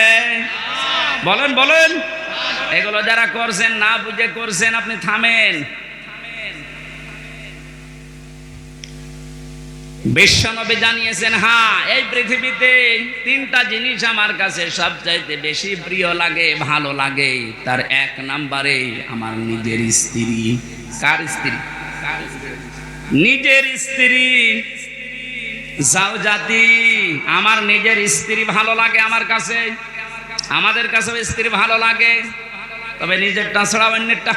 বলেন বলেন। এগুলো যারা করছেন, না বুঝে করছেন, আপনি থামেন। বিশ্বনবী জানিয়েছেন, হ্যাঁ, এই পৃথিবীতে 3টা জিনিস আমার কাছে সবচাইতে বেশি প্রিয় লাগে, ভালো লাগে। তার 1 নম্বরে আমার নিজের স্ত্রী। কার স্ত্রী? নিজের স্ত্রী। জাওজাতি, আমার নিজের স্ত্রী ভালো লাগে আমার কাছে। আমাদের কাছেও স্ত্রী ভালো লাগে, তবে নিজেরটা ছাড়া অন্যেরটা।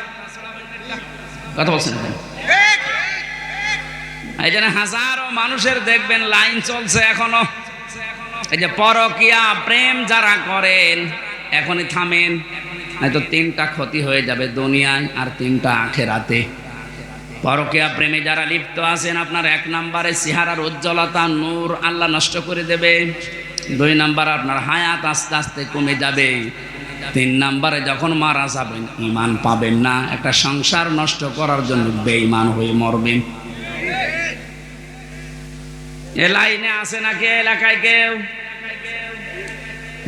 কথা বলছেন? এই জন্য হাজারো মানুষের দেখবেন লাইন চলছে এখনো। এই যে পরকিয়া প্রেম যারা করেন, এখনই থামেন, হয়তো 3টা ক্ষতি হয়ে যাবে দুনিয়ায় আর 3টা আখিরাতে। পরকিয়া প্রেমে যারা লিপ্ত আছেন, আপনার 1 নম্বরে চেহারার উজ্জ্বলতা, নূর আল্লাহ নষ্ট করে দেবে। 2 নম্বরে আপনার হায়াত আস্তে আস্তে কমে যাবে। 3 নম্বরে যখন মারা যাবেন, ঈমান পাবেন না। একটা সংসার নষ্ট করার জন্য বেঈমান হয়ে মরবেন। এ লাইনে আছে নাকি এলাকায় কেউ?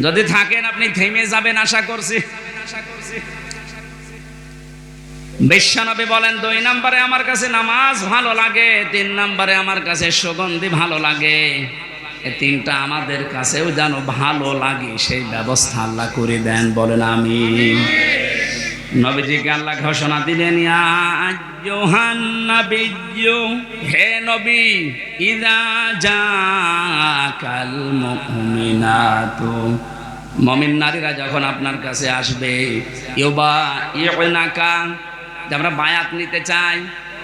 যদি থাকেন আপনি থেমে যাবেন আশা করছি। বিশ্বনবী বলেন, 2 নম্বরে আমার কাছে নামাজ ভালো লাগে, 3 নম্বরে আমার কাছে সুগন্ধি ভালো লাগে। এই 3টা আমাদের কাছেও যেন ভালো লাগে, সেই ব্যবস্থা আল্লাহ করে দেন। বলেন আমিন। নবীজিকে আল্লাহ ঘোষণা দিলেন, ইয়া আইয়ুহান নাবিয়্যু, হে নবী, ইযা জাকাল মুমিনাতু, মুমিন নারীরা যখন আপনার কাছে আসবে, ইউবাইউনাকা, আমরা বায়াত নিতে চাই,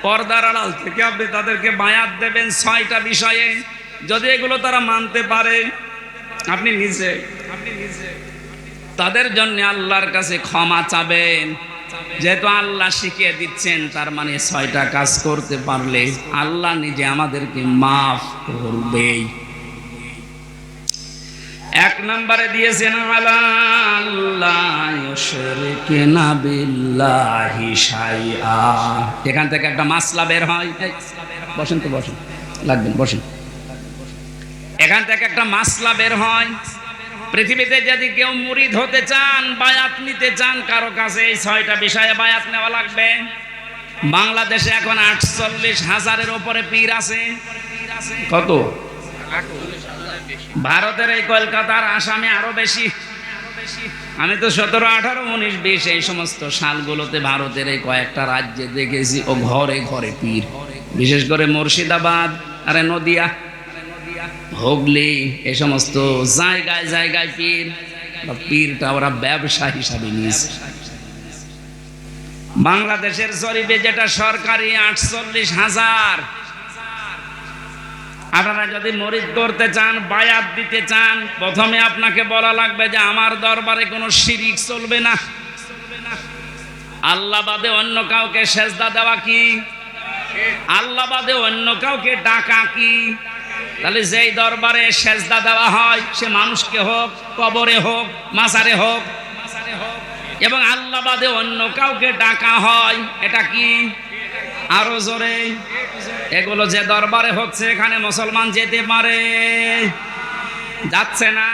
পর্দার আড়াল থেকে আপনি তাদেরকে বায়াত দেবেন 6টা বিষয়ে। যদি এগুলো তারা মানতে পারে, আপনি নিজে তাদের জন্য আল্লাহর কাছে ক্ষমা চাবেন। যেহেতু আল্লাহ শিখিয়ে দিচ্ছেন, তার মানে 6টা কাজ করতে পারলে আল্লাহ নিজে আমাদেরকে মাফ করবেই। 1 নম্বরে দিয়েছেন, আল্লাহ ইউশরিকুনা বিল্লাহি শাইআ। এখান থেকে একটা মাসলা বের হয়। বসেন তো, বসেন, লাগবেন, বসেন। এখান থেকে একটা মাসলা বের হয়। পৃথিবীতে যদি কেউ মুরিদ হতে চান, বায়াত নিতে চান কারো কাছে, এই 6টা বিষয়ে বায়াত নেওয়া লাগবে। বাংলাদেশে এখন 48,000-এর উপরে পীর আছে। কত? ভারতের এই কলকাতার, আসামে আরো বেশি। আমি তো 17, 18, 19, 20 এই সমস্ত সালগুলোতে ভারতের এই কয়েকটা রাজ্যে দেখেছি, ও ঘরে ঘরে পীর। বিশেষ করে মুর্শিদাবাদ, আরে নদিয়া, হুগলি, এই সমস্ত জায়গায় জায়গায় পীর। পীরটা ওরা ব্যবসা হিসাবে নিয়েছে। বাংলাদেশের জরিপে যেটা সরকারি 48,000। আপনারা যদি মুরিদ করতে চান, বায়াত দিতে চান, প্রথমে আপনাকে বলা লাগবে যে আমার দরবারে কোনো শিরিক চলবে না। আল্লাহ বাদে অন্য কাউকে সেজদা দেওয়া কি? আল্লাহ বাদে অন্য কাউকে ডাকা কি? তাহলে যেই দরবারে সেজদা দেওয়া হয়, সে মানুষকে হোক, কবরে হোক, মাজারে হোক, এবং আল্লাহ বাদে অন্য কাউকে ডাকা হয়, এটা কি? আরো জোরে। এগুলো যে দরবারে হচ্ছে, এখানে মুসলমান যেতে পারে? যাচ্ছে না?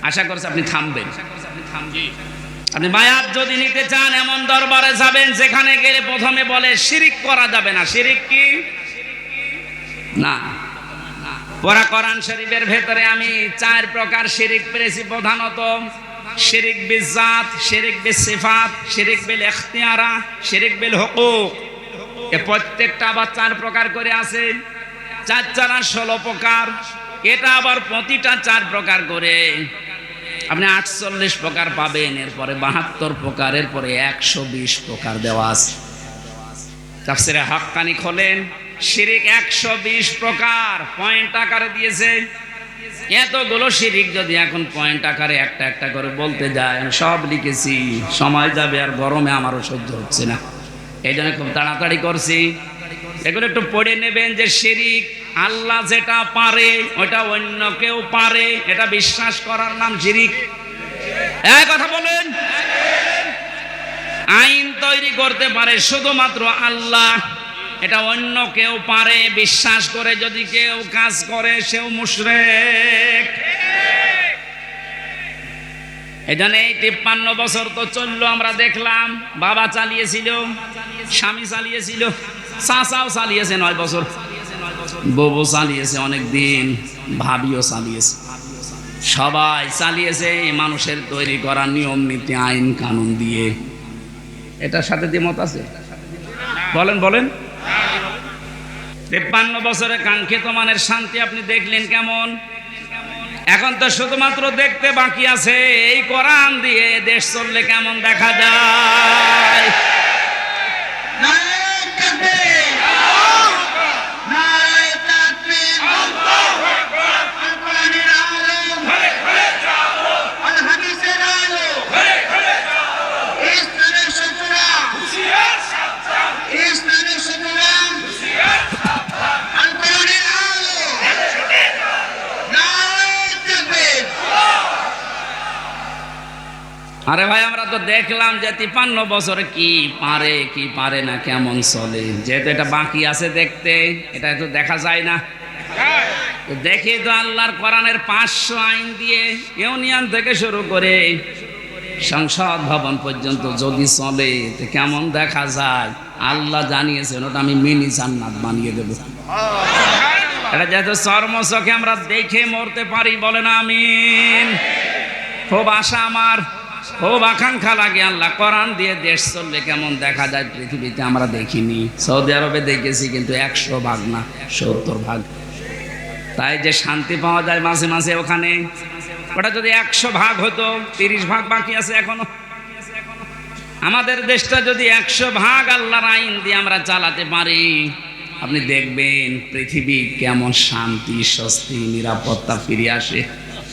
আশা করছি আপনি থামবেন। আপনি বায়াত যদি নিতে চান, এমন দরবারে যাবেন যেখানে গেলে প্রথমে বলে শিরিক করা যাবে না। শিরিক কি? না। পড়া কোরআন শরীফের ভেতরে আমি 4 প্রকার শিরিক পেয়েছি প্রধানত। শিরিক বিল জাত, শিরিক বিল সিফাত, শিরিক বিল ইখতিয়ারা, শিরিক বিল হুকুক। এ প্রত্যেকটা আবার 4 প্রকার করে আছে। 4 4 16 প্রকার। এটা আবার প্রতিটা 4 প্রকার করে আপনি 48 প্রকার পাবেন, এরপরে 72 প্রকার, এরপরে 120 প্রকার দেওয়া আছে। তাফসীরে হাক্কানি খোলেন, শিরিক 120 প্রকার পয়েন্ট আকারে দিয়েছে। এতগুলো শিরিক যদি এখন পয়েন্ট আকারে একটা একটা করে বলতে যায়, আমি সব লিখেছি, সময় যাবে আর গরমে আমারও সহ্য হচ্ছে না, এই জন্য খুব তাড়াতাড়ি করছি। এগুলো একটু পড়ে নেবেন যে শিরিক আল্লাহ যেটা পারে ওটা অন্য কেউ পারে, এটা বিশ্বাস করার নাম শিরিক। এই কথা বলেন। আইন তৈরি করতে পারে শুধুমাত্র আল্লাহ, এটা অন্য কেউ পারে বিশ্বাস করে যদি কেউ কাজ করে সেও মুশরিক। এই জন্য এই 53 বছর তো চললো, আমরা দেখলাম বাবা চালিয়েছিল, স্বামী চালিয়েছিল, চাচাও চালিয়েছে 9 বছর, বউ চালিয়েছে অনেক দিন, ভাবিও চালিয়েছে, সবাই চালিয়েছে মানুষের তৈরি করা নিয়ম নীতি আইন কানুন দিয়ে। এটার সাথে দ্বিমত আছে? বলেন বলেন। 53 বছরে কাঙ্ক্ষিত মানের শান্তি আপনি দেখলেন কেমন? এখন তো শুধুমাত্র দেখতে বাকি আছে এই কোরআন দিয়ে দেশ চললে কেমন দেখা যায়। আরে ভাই, আমরা তো দেখলাম যে 53 বছরে কি পারে কি পারে না, কেমন চলে। যেহেতু এটা বাকি আছে দেখতে, এটা তো দেখা যায় না, তো দেখে তো আল্লাহর কোরআনের 500 আইন দিয়ে ইউনিয়ন থেকে শুরু করে সংসদ ভবন পর্যন্ত যদি চলে তো কেমন দেখা যায়। আল্লাহ জানিয়েছেন ওটা আমি মিনি জান্নাত বানিয়ে দেব। এটা যেহেতু চর্মচোখে আমরা দেখে মরতে পারি, বলেন আমিন। খুব আশা আমার, খুব আকাঙ্ক্ষা লাগে আল্লাহ কোরআন দিয়ে দেশ চললে কেমন দেখা যায় পৃথিবীতে। আমরা দেখিনি, সৌদি আরবে দেখেছি কিন্তু 100 ভাগ না 70 ভাগ। তাই যে শান্তি পাওয়া যায় মাঝে মাঝে ওখানে, ওটা যদি 100 ভাগ হতো, 30 ভাগ বাকি আছে এখনো। আমাদের দেশটা যদি 100 ভাগ আল্লাহর আইন দিয়ে আমরা চালাতে পারি, আপনি দেখবেন পৃথিবী কেমন শান্তি স্বস্তি নিরাপত্তা ফিরে আসে।